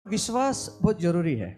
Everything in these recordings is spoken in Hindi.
विश्वास बहुत जरूरी है।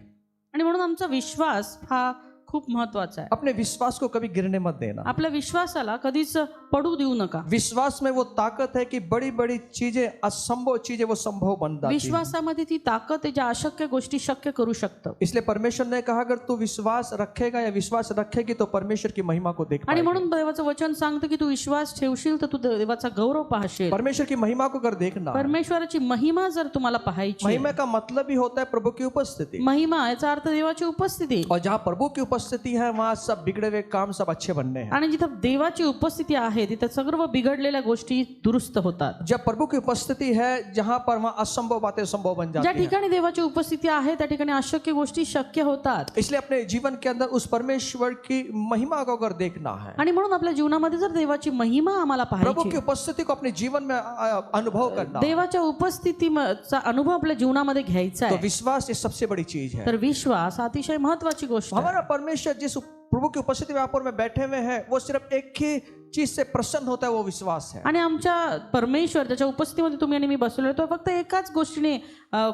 आणि म्हणून आमचा विश्वास हा खूप महत्वाचा आहे. अपने विश्वास को कभी गिरने मत देना। आपल्या विश्वासाला कधीच पडू देऊ नका. विश्वास में वो ताकत है कि बड़ी बड़ी चीजें, असंभव चीजें वो संभव बन जाती हैं। विश्वासामध्ये ती ताकद आहे ज्या अशक्य गोष्टी शक्य करू शकतं. इसलिए परमेश्वर ने कहा अगर तू विश्वास रखेगा या विश्वास रखेगी तो परमेश्वर की महिमा को देख आणि पाएगी। म्हणून देवाचं वचन सांगतं की तू विश्वास ठेवशील तर तू देवाचा गौरव पाहशील. परमेश्वर की महिमा को अगर देखना, परमेश्वराची महिमा जर तुम्हाला पाहायची, महिमा का मतलब ही होता है प्रभु की उपस्थिति। महिमा याचा अर्थ देवाची उपस्थिती. और जहाँ प्रभु की उपस्थिति है वहाँ सब बिगड़े हुए काम सब अच्छे बनने हैं। आणि जिथं देवाची उपस्थिती आहे तिथे सर्व बिघडलेल्या गोष्टी दुरुस्त होतात. जब प्रभु की उपस्थिति है जहाँ पर वहाँ असंभव बातें संभव बन ज्या जाती हैं। ठिकाणी देवाची उपस्थिती आहे त्या ठिकाणी अशक्य गोष्टी शक्य होतात. इसलिए अपने जीवन के अंदर उस परमेश्वर की महिमा को अगर देखना है, आणि म्हणून आपल्या जीवनामध्ये जर देवाची महिमा आम्हाला प्रभु पाहायची, की उपस्थिति को अपने जीवन में अनुभव करना है, देवाच्या उपस्थितीचा अनुभव आपल्या जीवनामध्ये घ्यायचा तो आहे, विश्वास ये सबसे बड़ी चीज है। तर विश्वास अतिशय महत्वाची गोष्ट आहे. हमारा परमेश्वर जिस प्रभु की उपस्थिति में आप और में बैठे हुए हैं वो सिर्फ एक ही चीज से प्रसन्न होता है, वो विश्वास है। आणि आमच्या परमेश्वर त्याच्या उपस्थितीमध्ये तुम्ही आणि मी बसलेलो तो फक्त एकाच गोष्टीने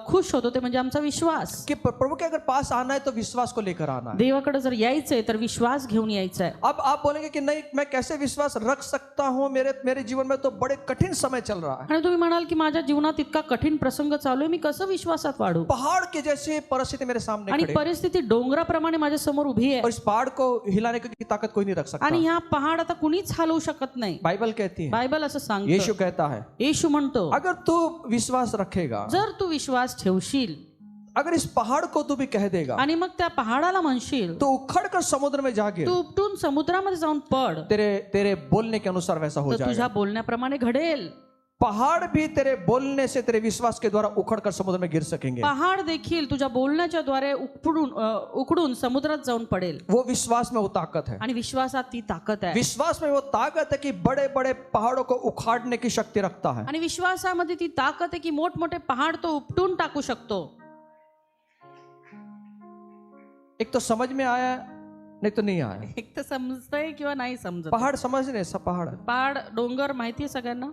खुश होतो, ते म्हणजे आमचा विश्वास. कि प्रभु के अगर पास आना है तो विश्वास को लेकर आना है। देवाकडे जर यायचंय तर विश्वास घेऊन यायचंय. अब आप बोलेंगे कि नहीं मैं कैसे विश्वास रख सकता हूँ, मेरे जीवन में तो बड़े कठिन समय चल रहा है। आणि तुम्ही म्हणाल की माझ्या जीवनात इतका कठीण प्रसंग चालू आहे, मी कसं विश्वासात वाढू. पहाड़ के जैसे परिस्थिति मेरे सामने आणि खड़ी, परिस्थिती डोंगराप्रमाणे माझ्या समोर उभी आहे और इस पहाड़ को हिलाने की ताकद कोई नहीं रख सकता। आणि ह्या पहाड आता कुणीच हलवू शकत नाही. बाइबल कहती है, बायबल असं सांगतं, यीशु कहता है, येशू म्हणतो अगर तू विश्वास रखेगा, जर तू विश्वास ठेवशील अगर इस पहाड़ को तू भी कह देगा, आणि मग त्या पहाडाला म्हणशील तो उखड़ कर समुद्र में जाके तू उपटून समुद्रामध्ये जाऊन पड, तेरे बोलने के अनुसार वैसा हो तर जाएगा। तुझ्या बोलण्याप्रमाणे घडेल. पहाड़ भी तेरे बोलने से, तेरे विश्वास के द्वारा उखड़ कर समुद्र में गिर सकेंगे। पहाड देखील तुझ्या बोलण्याच्या द्वारे उकडून समुद्रात जाऊन पडेल. वो विश्वास में वो ताकत है। आणि विश्वासात ती ताकद आहे. विश्वास में वो ताकत है कि बड़े बड़े पहाड़ों को उखाड़ने की शक्ति रखता है। आणि विश्वासामध्ये ती ताकद आहे की मोठमोठे पहाड तो उपटून टाकू शकतो. एक तो समझ में आया, नहीं तो नहीं आया। एक तर समजतंय किंवा नाही समजत. पहाड़ समझ रहे, सब पहाड़। पहाड डोंगर माहिती आहे सगळ्यांना.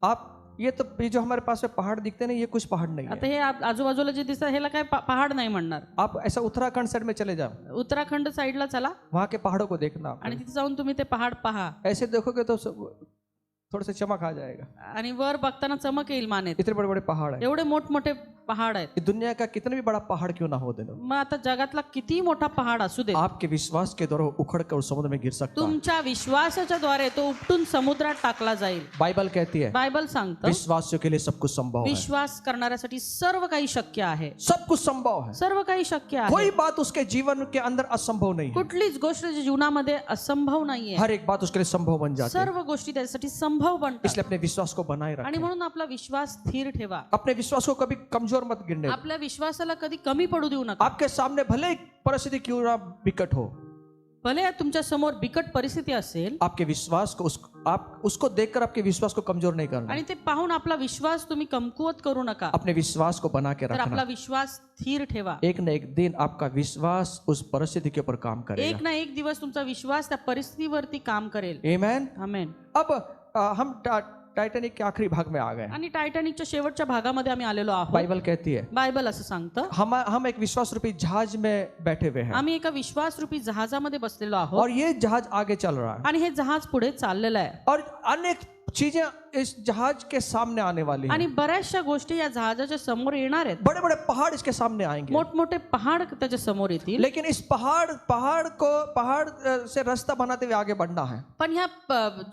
आप ये जो हमारे पास में पहाड़ दिखते हैं ना, ये कुछ पहाड़ नहीं आता है। हे आजूबाजूला जे दिसतं ह्याला काय पहाड नाही म्हणणार. आप ऐसा उत्तराखंड साइड में चले जाओ, उत्तराखंड साईडला चला वहां के पहाड़ों को देखना, आणि तिथे जाऊन तुम्ही ते पहाड पहा ऐसे देखोगे तो थोड़ा सा चमक आ जाएगा। आणि वर बघताना चमक येईल मानेत. इतने बड़े बड़े पहाड़ है। एवढे मोठमोठे पहाड आहेत. ये दुनिया का कितना भी बड़ा पहाड़ क्यों ना हो देना, मग आता जगातला किती मोठा पहाड असू दे, आपके विश्वास के द्वारा उखड़ कर समुद्र में गिर सकता है। तुमच्या विश्वासाच्या द्वारे तो उपटून समुद्रात टाकला जाईल. बाइबल कहती है बायबल सांगतं विश्वासियों के लिए सब कुछ संभव है। विश्वास करणाऱ्यासाठी सर्व काही शक्य आहे. सब कुछ संभव है। सर्व काही शक्य आहे. कोई बात उसके जीवन के अंदर असंभव नहीं है। कुठलीच गोष्ट त्याच्या जीवनामध्ये असंभव नाहीये. हर एक बात उसके लिए संभव बन जाती है। सर्व गोष्टी त्याच्यासाठी संभव बनतात. इसलिए अपने विश्वास को बनाए आणि रखें। म्हणून आपला विश्वास स्थिर ठेवा. अपने विश्वास को कभी कमजोर मत गिरने दो। आपल्या विश्वासाला कधी कमी पडू देऊ नका. आपके सामने भले ही परिस्थिति क्यों ना विकट हो, भले तुमच्या समोर बिकट परिस्थिती असेल आपके विश्वास को आप उसको देखकर आपके विश्वास को कमजोर नहीं करना। आणि ते पाहून आपला विश्वास तुम्ही कमकुवत करू नका. अपने विश्वास को बना के तर आपला रखना। विश्वास स्थिर ठेवा. एक न एक दिन आपका विश्वास उस परिस्थिति के ऊपर काम एक करेगा। ना एक दिवस तुमचा विश्वास त्या परिस्थितीवरती काम करेल. आमेन। आमेन. अब हम टाइटैनिक के आखिरी भाग में आ गए। आणि टायटॅनिकच्या शेवटच्या भागामध्ये आम्ही आलेलो आहोत. बाइबल कहती है बायबल असं सांगतं हम एक विश्वास रूपी जहाज में बैठे हुए हैं, आम्ही एका विश्वासरूपी जहाजामध्ये बसलेलो आहोत और ये जहाज आगे चल रहा है, आणि हे जहाज पुढे चाललेलं आहे. और अनेक चीजें इस जहाज के सामने आने वाली आणि हैं। बऱ्याचशा गोष्टी या जहाजाच्या समोर येणार आहेत. बड़े बड़े पहाड़ इसके सामने आएंगे, मोठमोठे पहाड त्याच्या समोर येतील. लेकिन इस पहाड़ से रास्ता बनाते हुए आगे बढ़ना है। पण ह्या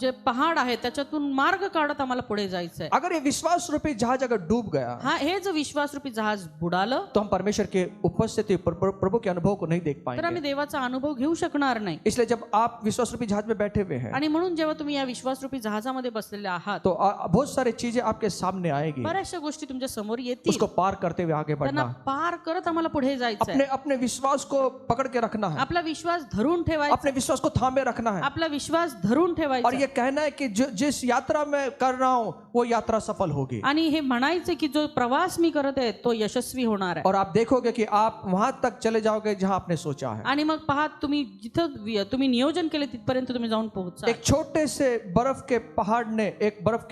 जे पहाड आहे त्याच्यातून मार्ग काढत आम्हाला पुढे जायचंय. अगर ये विश्वास रूपी जहाज अगर डूब गया, हा हे जर विश्वासरूपी जहाज बुडालं तो हम परमेश्वर के उपस्थिति प्रभु के अनुभव को नहीं देख तर आम्ही पाएंगे। देवाचा अनुभव घेऊ शकणार नाही. इसलिए जब आप विश्वास रूपी जहाज में बैठे हुए हैं, आणि म्हणून जेव्हा तुम्ही या विश्वासरूपी जहाजामध्ये बसलेले आहात तो बहुत सारी चीजें आपके सामने आएगी, बऱ्याचशा गोष्टी तुमच्या समोर येतील. उसको पार करते हुए आगे त्यांना बढ़ना। पार करत आम्हाला पुढे जायचंय. अपने विश्वास को पकड़ के रखना है, आपला विश्वास धरून ठेवायचा. अपने विश्वास को थामे रखना है, आपला विश्वास धरून और ठेवायचा. ये कहना है कि जिस यात्रा में कर रहा हूं वो यात्रा सफल होगी। आणि हे म्हणायचे की जो प्रवास मी करत आहे तो यशस्वी होणार आहे. और आप देखोगे कि आप वहां तक चले जाओगे जहां आपने सोचा है। आणि मग पहा तुम्ही जिथं तुम्ही नियोजन केले तिथपर्यंत तुम्ही जाऊन पोहोचा. एक छोटे से बर्फ के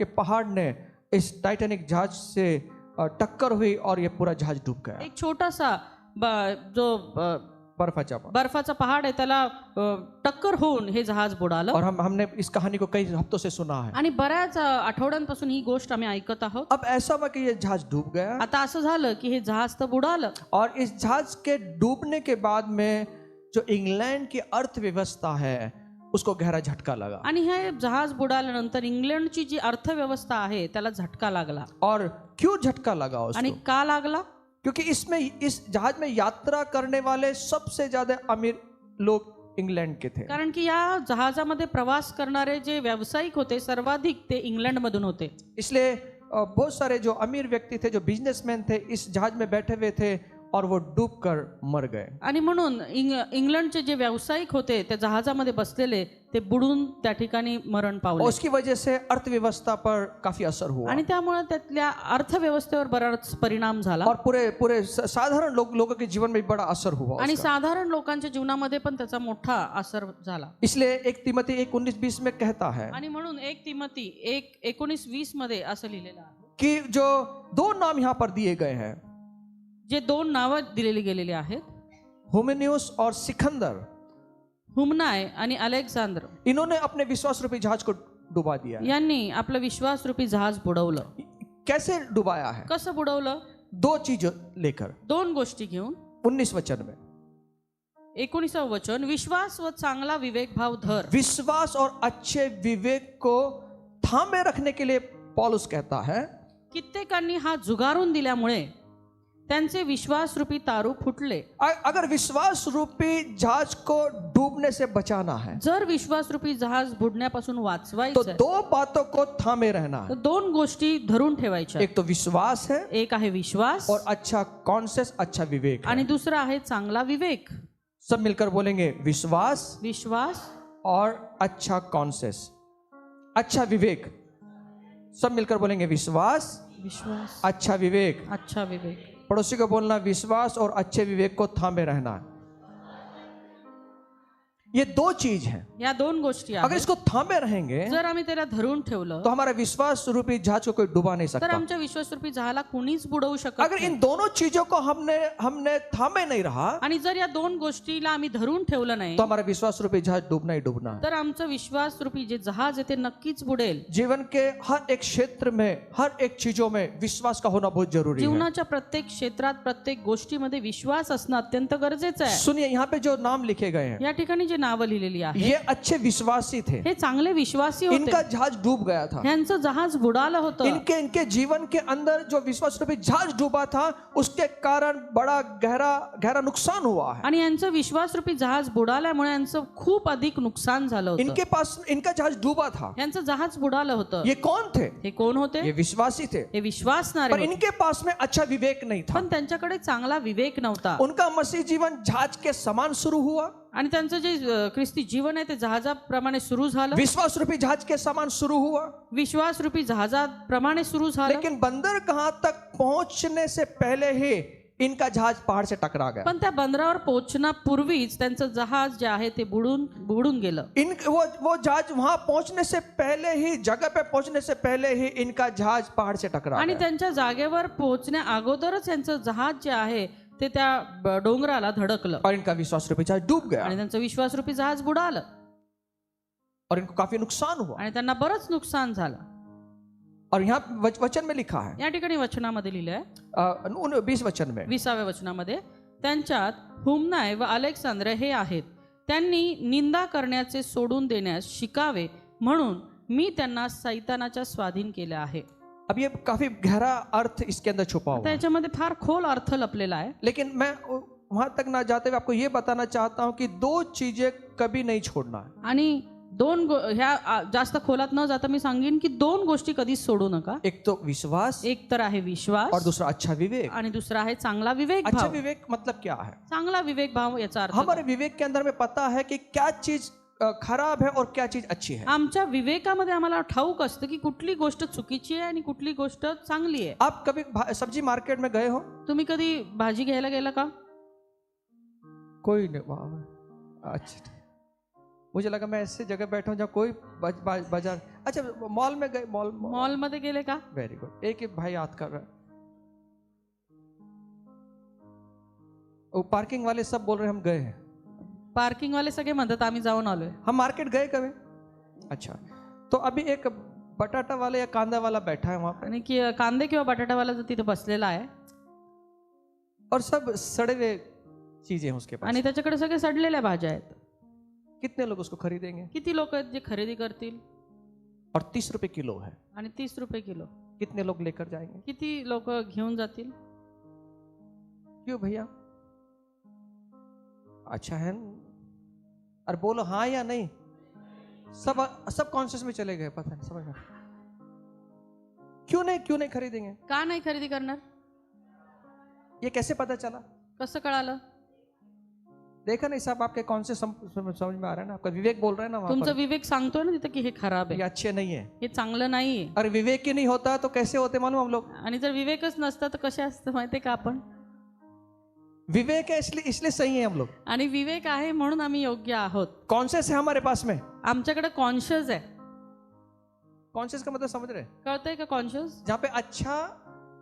पहाड़ ने इस टाइटैनिक जहाज से टक्कर हुई और ये पूरा जहाज डूब गया। एक छोटासा जो बर्फाचा पहाड़। बर्फाचा पहाड आहे त्याला टक्कर होऊन हे जहाज बुडालं और हमने इस कहानी को कई हफ्तों से सुना है। आणि बऱ्याच आठवड्यांपासून ही गोष्ट आम्ही ऐकत आहोत. अब ऐसा हुआ कि ये जहाज डूब गया आता असं झालं की हे जहाज तर बुडालं और इस जहाज के डूबने के बाद में जो इंग्लैंड की अर्थव्यवस्था है उसको गहरा झटका लगा. आणि हे जहाज बुडाल्यानंतर इंग्लंडची जी अर्थव्यवस्था आहे त्याला झटका लागला. और क्यों झटका लगा आणि उसको? का लागला? क्योंकि इस जहाज में यात्रा करने वाले सबसे ज्यादा अमीर लोग इंग्लैंड के थे. कारण की या जहाजामध्ये प्रवास करणारे जे व्यावसायिक होते सर्वाधिक ते इंग्लंड मधून होते. इसलिए बहुत सारे जो अमीर व्यक्ति थे, जो बिजनेसमैन थे, इस जहाज में बैठे हुए थे और वो डूबकर मर गए. आणि म्हणून इंग्लंडचे जे व्यावसायिक होते त्या जहाजामध्ये बसलेले ते बुडून त्या ठिकाणी मरण पावले. उसकी वजह से अर्थव्यवस्था पर काफी असर हुआ आणि त्यामुळे त्यातल्या अर्थव्यवस्थेवर बराच परिणाम झाला. और पूरे साधारण लोगों के जीवन में भी बड़ा असर हुआ आणि उसका. साधारण लोकांच्या जीवनामध्ये पण त्याचा मोठा असर झाला. इसलिए 1 तिमोथी 1:19-20 में कहता है आणि म्हणून 1 तिमोथी 1:19-20 मध्ये असं लिहिलेलं आहे कि जो 2 नाम यहाँ पर दिए गए हैं, जे 2 नावं दिलेली गेलेली आहेत, हुमेनियुस और सिकंदर, हुमनाय आणि अलेक्झांद्र, इन्होंने अपने विश्वास रूपी जहाज को डुबा दिया है. यांनी आपलं विश्वासरूपी जहाज बुडवलं. कैसे डुबाया है? कसं बुडवलं? 2 चीज लेकर 2 गोष्टी घेऊन. 19 वचन में 19व वचन, विश्वास व चांगला विवेक भाव धर. विश्वास और अच्छे विवेक को थामे रखने के लिए पौलुस कहता है कित्येकांनी हा जुगारून दिल्यामुळे त्यांचे विश्वासरूपी तारू फुटले. अगर विश्वास रूपी जहाज को डूबने से बचाना है जर विश्वासरूपी जहाज बुडण्यापासून तो वाचवायचं आहे, 2 बातों को थामे रहना तर है. 2 गोष्टी धरून ठेवायच्या. एक तो विश्वास है एक आहे विश्वास और अच्छा कॉन्शियस, अच्छा विवेक आणि है. दुसरा आहे चांगला विवेक. सब मिलकर बोलेंगे विश्वास विश्वास और अच्छा कॉन्शियस, अच्छा विवेक. सब मिलकर बोलेंगे विश्वास, विश्वास, अच्छा विवेक. अच्छा विवेक. पड़ोसी को बोलना विश्वास और अच्छे विवेक को थामे रहना है. ये 2 चीज हैं. या 2 गोष्टी अगर आहेत. इसको थामे रहेंगे जर आम्ही त्याला धरून ठेवलं तो हमारा विश्वास रूपी जहाज को कोई डुबा नहीं तर सकता. आमच्या विश्वासरूपी जहाजाला कुणीच बुडवू शकत अगर नाही. इन दोनों चीजों को हमने थामे नहीं रहा आणि जर या 2 गोष्टीला आम्ही धरून ठेवलं नाही तो हमारा विश्वास रूपी जहाज डूबना ही डूबना है. तर आमचं विश्वासरूपी जे जहाज आहे ते नक्कीच बुडेल. जीवन के हर एक क्षेत्र में, हर एक चीजों में विश्वास का होना बहुत जरूरी है. जीवनाच्या प्रत्येक क्षेत्रात प्रत्येक गोष्टीमध्ये विश्वास असणं अत्यंत गरजेचं आहे. सुनिए, यहाँ पे जो नाम लिखे गए हैं या ठिकाणी जे नावं लिहिलेली आहे ये अच्छे विश्वासी थे. हे चांगले विश्वासी होते. इनका जहाज डूब गया था. यांचं जहाज बुडालं होतं. इनके जीवन के अंदर जो विश्वास रूपी जहाज डूबा था उसके कारण बड़ा गहरा नुकसान हुआ है. आणि यांचं विश्वासरूपी जहाज बुडाल्यामुळे यांचं खूप अधिक नुकसान झालं होतं. इनके पास इनका जहाज डूबा था. यांचं जहाज बुडालं होतं. ये कौन थे? हे कोण होते? ये विश्वासी थे. हे विश्वासणारे पर होते. इनके पास में अच्छा विवेक नहीं था. पण त्यांच्याकडे चांगला विवेक नव्हता. उनका मसीह जीवन जहाज के समान शुरू हुआ. आणि त्यांचं जे ख्रिस्ती जीवन आहे ते जहाजाप्रमाणे सुरू झालं. विश्वास रूपी जहाज के समान शुरू हुआ. विश्वासरूपी जहाजाप्रमाणे सुरू झालं. लेकिन बंदरगाह तक पहुंचने से पहले ही इनका जहाज पहाड़ से टकरा गया. पण त्या बंदरावर पोहोचण्यापूर्वीच त्यांचं जहाज जे आहे ते बुडून गेलं. वो जहाज वहां पहुंचने से पहले ही, जगह पे पहुंचने से पहले ही इनका जहाज पहाड़ से टकरा आणि गया. त्यांच्या जागेवर पोहोचण्या अगोदरच यांचं जहाज जे आहे ते त्या डोंगराला धडकलं और इनका विश्वास रूपी जहाज डूब गया आणि त्यांचं विश्वासरूपी जहाज बुडालं और इनको काफी नुकसान हुआ. आणि त्यांना बरंच नुकसान झालं. और यहाँ वचन में लिखा है या ठिकाणी वचनामध्ये लिहिलंय 20 वचन में 20व्या वचनामध्ये, त्यांच्यात हुमनाय व अलेक्झांद्र हे आहेत. त्यांनी निंदा करण्याचे सोडून देण्यास शिकावे म्हणून मी त्यांना सैतानाच्या स्वाधीन केले आहे. अब ये काफी गहरा अर्थ इसके अंदर छुपा हुआ है. त्याच्यामध्ये फार खोल अर्थ लपलेला आहे. लेकिन मैं वहां तक ना जाते हुए आपको ये बताना चाहता हूं कि 2 चीजें कभी नहीं छोड़ना है. आणि ह्या जास्त खोलात न जाता मी सांगेन की 2 गोष्टी कधीच सोडू नका. एक तो विश्वास एक तर आहे विश्वास और दूसरा अच्छा विवेक. आणि दुसरा आहे चांगला विवेक अच्छा भाव. विवेक मतलब क्या है? चांगला विवेक भाव याचा अर्थ हमारे विवेक के अंदर में पता है कि क्या चीज खराब है और क्या चीज अच्छी है. आमच्या विवेकामध्ये आम्हाला ठाऊक असतं की कुठली गोष्ट चुकीची आहे आणि कुठली गोष्ट चांगली आहे. आप कभी सब्जी मार्केट में गए हो? तुम्ही कधी भाजी घ्यायला गेला का? कोई नहीं. वाह, अच्छा. मुझे लगा मैं ऐसे जगह बैठा हूँ जहाँ कोई बाजार. अच्छा, मॉल में गए? मॉल मॉल मध्ये गेले का? Very good. एक ही भाई याद कर रहा है. वो पार्किंग वाले सब बोल रहे हैं हम गए हैं। पार्किंग वाले सगळे म्हणतात आम्ही जाऊन आलोय। हम मार्केट गए कभी? अच्छा, तो अभी एक बटाटा वाला या कांदा वाला बैठा है वहां पे, आणि की कांदे किंवा बटाटावाला जो तिथे बसलेला आहे और सब सड़े हुए चीजें हैं उसके पास। आणि त्याच्याकडे सगळे सडलेल्या भाज्या आहेत। कितने लोग उसको खरीदेंगे? किती लोक आहेत जे खरेदी करतील? और 30 रुपए किलो है। आणि 30 रुपये किलो। कितने लोग लेकर जाएंगे? किती लोक घेऊन जातील? क्यों भैया? अच्छा है न? अरे बोलो हाँ या नहीं। सब कॉन्शियस में चले गए, पता नहीं, समझ में। क्यों नहीं खरीदेंगे? का नाही खरेदी करणार? ये कैसे पता चला? कसं कळालं? देखा नहीं साहब, आपके कॉन्शियस समझ में आ रहा है ना, आपका विवेक बोल रहा है ना वहाँ तुमचा पर, विवेक सांगतोय ना तिथे की हे खराब ये आहे, अच्छे नहीं है। हे चांगलं नाहीये। अरे विवेक ही नहीं होता तो कैसे होते मालूम हम लोग? आणि जर विवेकच नसता तर कसे असतं माहितीये का आपण? विवेक है इसलिए सही है हम लोग। आणि विवेक आहे म्हणून आम्ही योग्य आहोत। कॉन्शियस है हमारे पास में। आमच्याकडे कॉन्शियस आहे। कॉन्शियस का मतलब समझ रहे हैं? कळतंय का कॉन्शियस? जहाँ पे अच्छा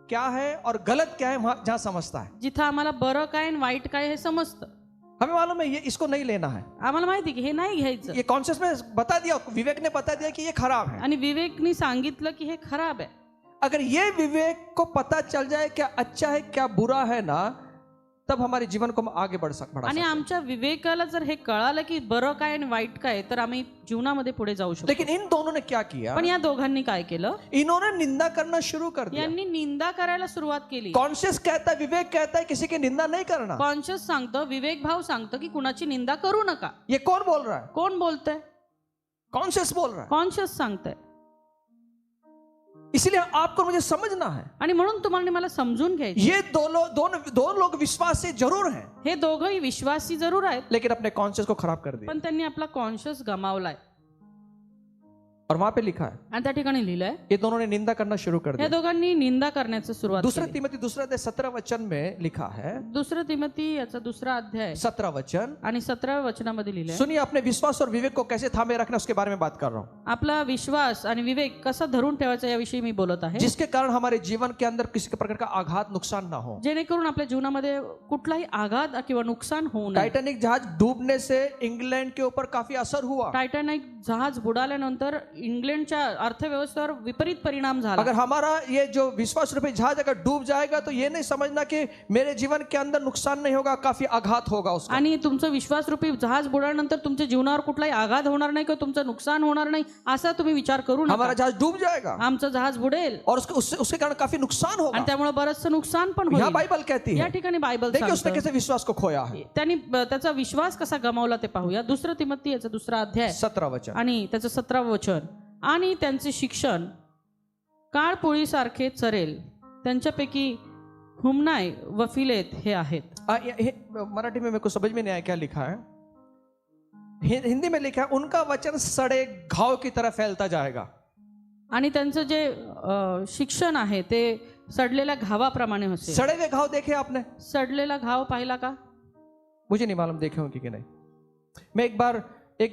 क्या है और गलत क्या है जहाँ समझता है। जिथं आम्हाला बरं काय आणि वाईट काय हे समजतं। हमें मालूम है ये इसको नहीं लेना है, आम्हाला माहिती की हे नाही घ्यायचं। ये कॉन्शियस में बता दिया, विवेक ने बता दिया कि ये खराब है। आणि विवेकने सांगितलं की हे खराब आहे। अगर ये विवेक को पता चल जाए क्या अच्छा है क्या बुरा है ना, तब हमारे जीवन को हम आगे बढ़ा आणि सकते हैं। आमच्या विवेकाला जर हे कळालं की बरं काय आणि वाईट काय तर आम्ही जीवनामध्ये पुढे जाऊ शकतो। लेकिन इन दोनों ने क्या किया? पण या दोघांनी काय केलं? इन्होंने निंदा करना शुरू कर दिया। यांनी निंदा करायला सुरुवात केली। कॉन्शियस कहता है, विवेक कहता है किसी की निंदा नहीं करना। कॉन्शियस सांगतो, विवेक भाव सांगतो की कुणाची निंदा करू नका। ये कौन बोल रहा है? कोण बोलतंय? कॉन्शियस बोल रहा है। कॉन्शियस सांगतंय। इसलिए आपको मुझे समझना है, आणि म्हणून तुम्हाला मला समजून घ्यायचं, ये दोनों लोग विश्वासी जरूर हैं, हे दोघंही विश्वासी जरूर आहेत लेकिन अपने कॉन्शियस को खराब कर दिया। पण त्यांनी आपला कॉन्शियस गमावलाय। और वहां पे लिखा है आणि त्या ठिकाणी लिहिलंय ये दोनों ने निंदा करना शुरू कर या दिया। दोघांनी निंदा करण्याची सुरुवात दूसरा केली। तिमोथी 2:17 में लिखा है, दुसरं तिमोथी याचा दुसरा अध्याय 17 आणि 17व्या वचनामध्ये लिहिलंय, सुनिए, अपने विश्वास और विवेक को कैसे थामे रखना उसके बारे में बात कर रहा हूं, आपला विश्वास आणि विवेक कसा धरून ठेवायचा याविषयी मी बोलत आहे, जिसके कारण हमारे जीवन के अंदर किसी प्रकार का आघात नुकसान ना हो। जेणेकरून आपल्या जीवनामध्ये कुठलाही आघात किंवा नुकसान होऊ नये। टाइटैनिक जहाज डूबने से इंग्लैंड के ऊपर काफी असर हुआ। टायटॅनिक जहाज बुडाल्यानंतर इंग्लंडच्या अर्थव्यवस्थेवर विपरीत परिणाम झाला। अगर हमारा ये जो विश्वास रूपी जहाज अगर डूब जाएगा तो ये नहीं समझना कि मेरे जीवन के अंदर नुकसान नहीं होगा, काफी आघात होगा उसका। आणि तुमचं विश्वास रूपी जहाज बुडाल्यानंतर तुमच्या जीवनावर कुठलाही आघात होणार नाही किंवा तुमचं नुकसान होणार नाही असा तुम्ही विचार करू हमारा नका। जहाज डूब जाएगा आमचं जहाज बुडेल और उसके कारण काफी नुकसान होगा, आणि त्यामुळे बरंचसं नुकसान पण यह होईल। बाइबल कहती या है। ठिकाणी बायबल देखिए उसने सांगतं कैसे विश्वास को खोया है। त्यांनी त्याचा विश्वास कसा गमावला ते पाहूया। दुसरं तिमोथी याचा दुसरा अध्याय 17 वचन आणि त्याचं 17वं वचन, आणि त्यांचे शिक्षण काळपोळीसारखे चरेल, त्यांच्यापैकी हुमनाय व फिलेत हे आहेत। मराठी में मेरे को समझ में नहीं आया क्या लिखा है, हिंदी में लिखा है उनका वचन सड़े घाव की तरह फैलता जाएगा। आणि त्यांचं जे शिक्षण आहे ते सडलेल्या घावाप्रमाणे असेल। सड़े हुए घाव देखे आपने? सडलेला घाव पाहिला का? मुझे नहीं मालूम देखे होंगे कि नहीं। मैं एक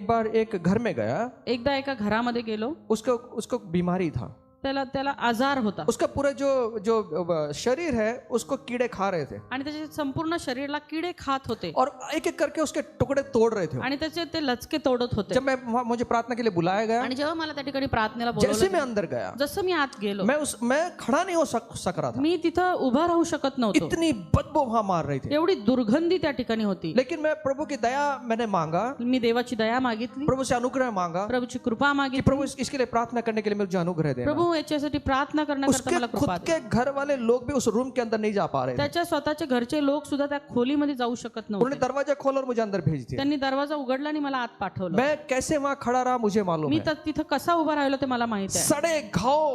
बार एक घर में गया, एकदा एका घरामध्ये गेलो, उसको बीमारी था, त्याला आजार होता उसका पूरा जो शरीर है उसको कीड़े खा रहे थे आणि त्याच्या संपूर्ण शरीराला किडे खात होते और एक एक करके उसके टुकड़े तोड़ रहे थे। आणि त्याचे ते लचके तोडत होते। जब मुझे प्रार्थना के लिए बुलाया गया, आणि जेव्हा मला त्या ठिकाणी प्रार्थनेला जैसे बोलवलं, मैं अंदर गया, जसं मी आत गेलो, मैं खड़ा नहीं हो सक रहा था, मी तिथं उभा राहू शकत नव्हतो। इतनी बदबू वहां मार रही थी। एवढी दुर्गंधी त्या ठिकाणी होती। लेकिन मैं प्रभु की दया मैंने मांगा, मी देवाची दया मागितली, प्रभु से अनुग्रह मांगा प्रभूची कृपा कि मागितली, प्रभु इसके लिए प्रार्थना करने के लिए मुझे अनुग्रह देना। प्रभू याच्यासाठी प्रार्थना करण्याकरता उसके मला कृपा खुद दे। के घर वाले लोग भी उस रूम के अंदर नहीं जा पा रहे थे। त्याच्या स्वतःचे घरचे लोक सुद्धा त्या खोलीमध्ये जाऊ शकत उन्होंने नव्हते। दरवाजा खोला और मुझे अंदर भेज दिया। त्यांनी दरवाजा उघडला आणि मला आत पाठवलं। मैं कैसे वहां खड़ा रहा मुझे मालूम मी है। तिथं कसा उभा राहिलो ते मला माहित आहे। सड़े घाव,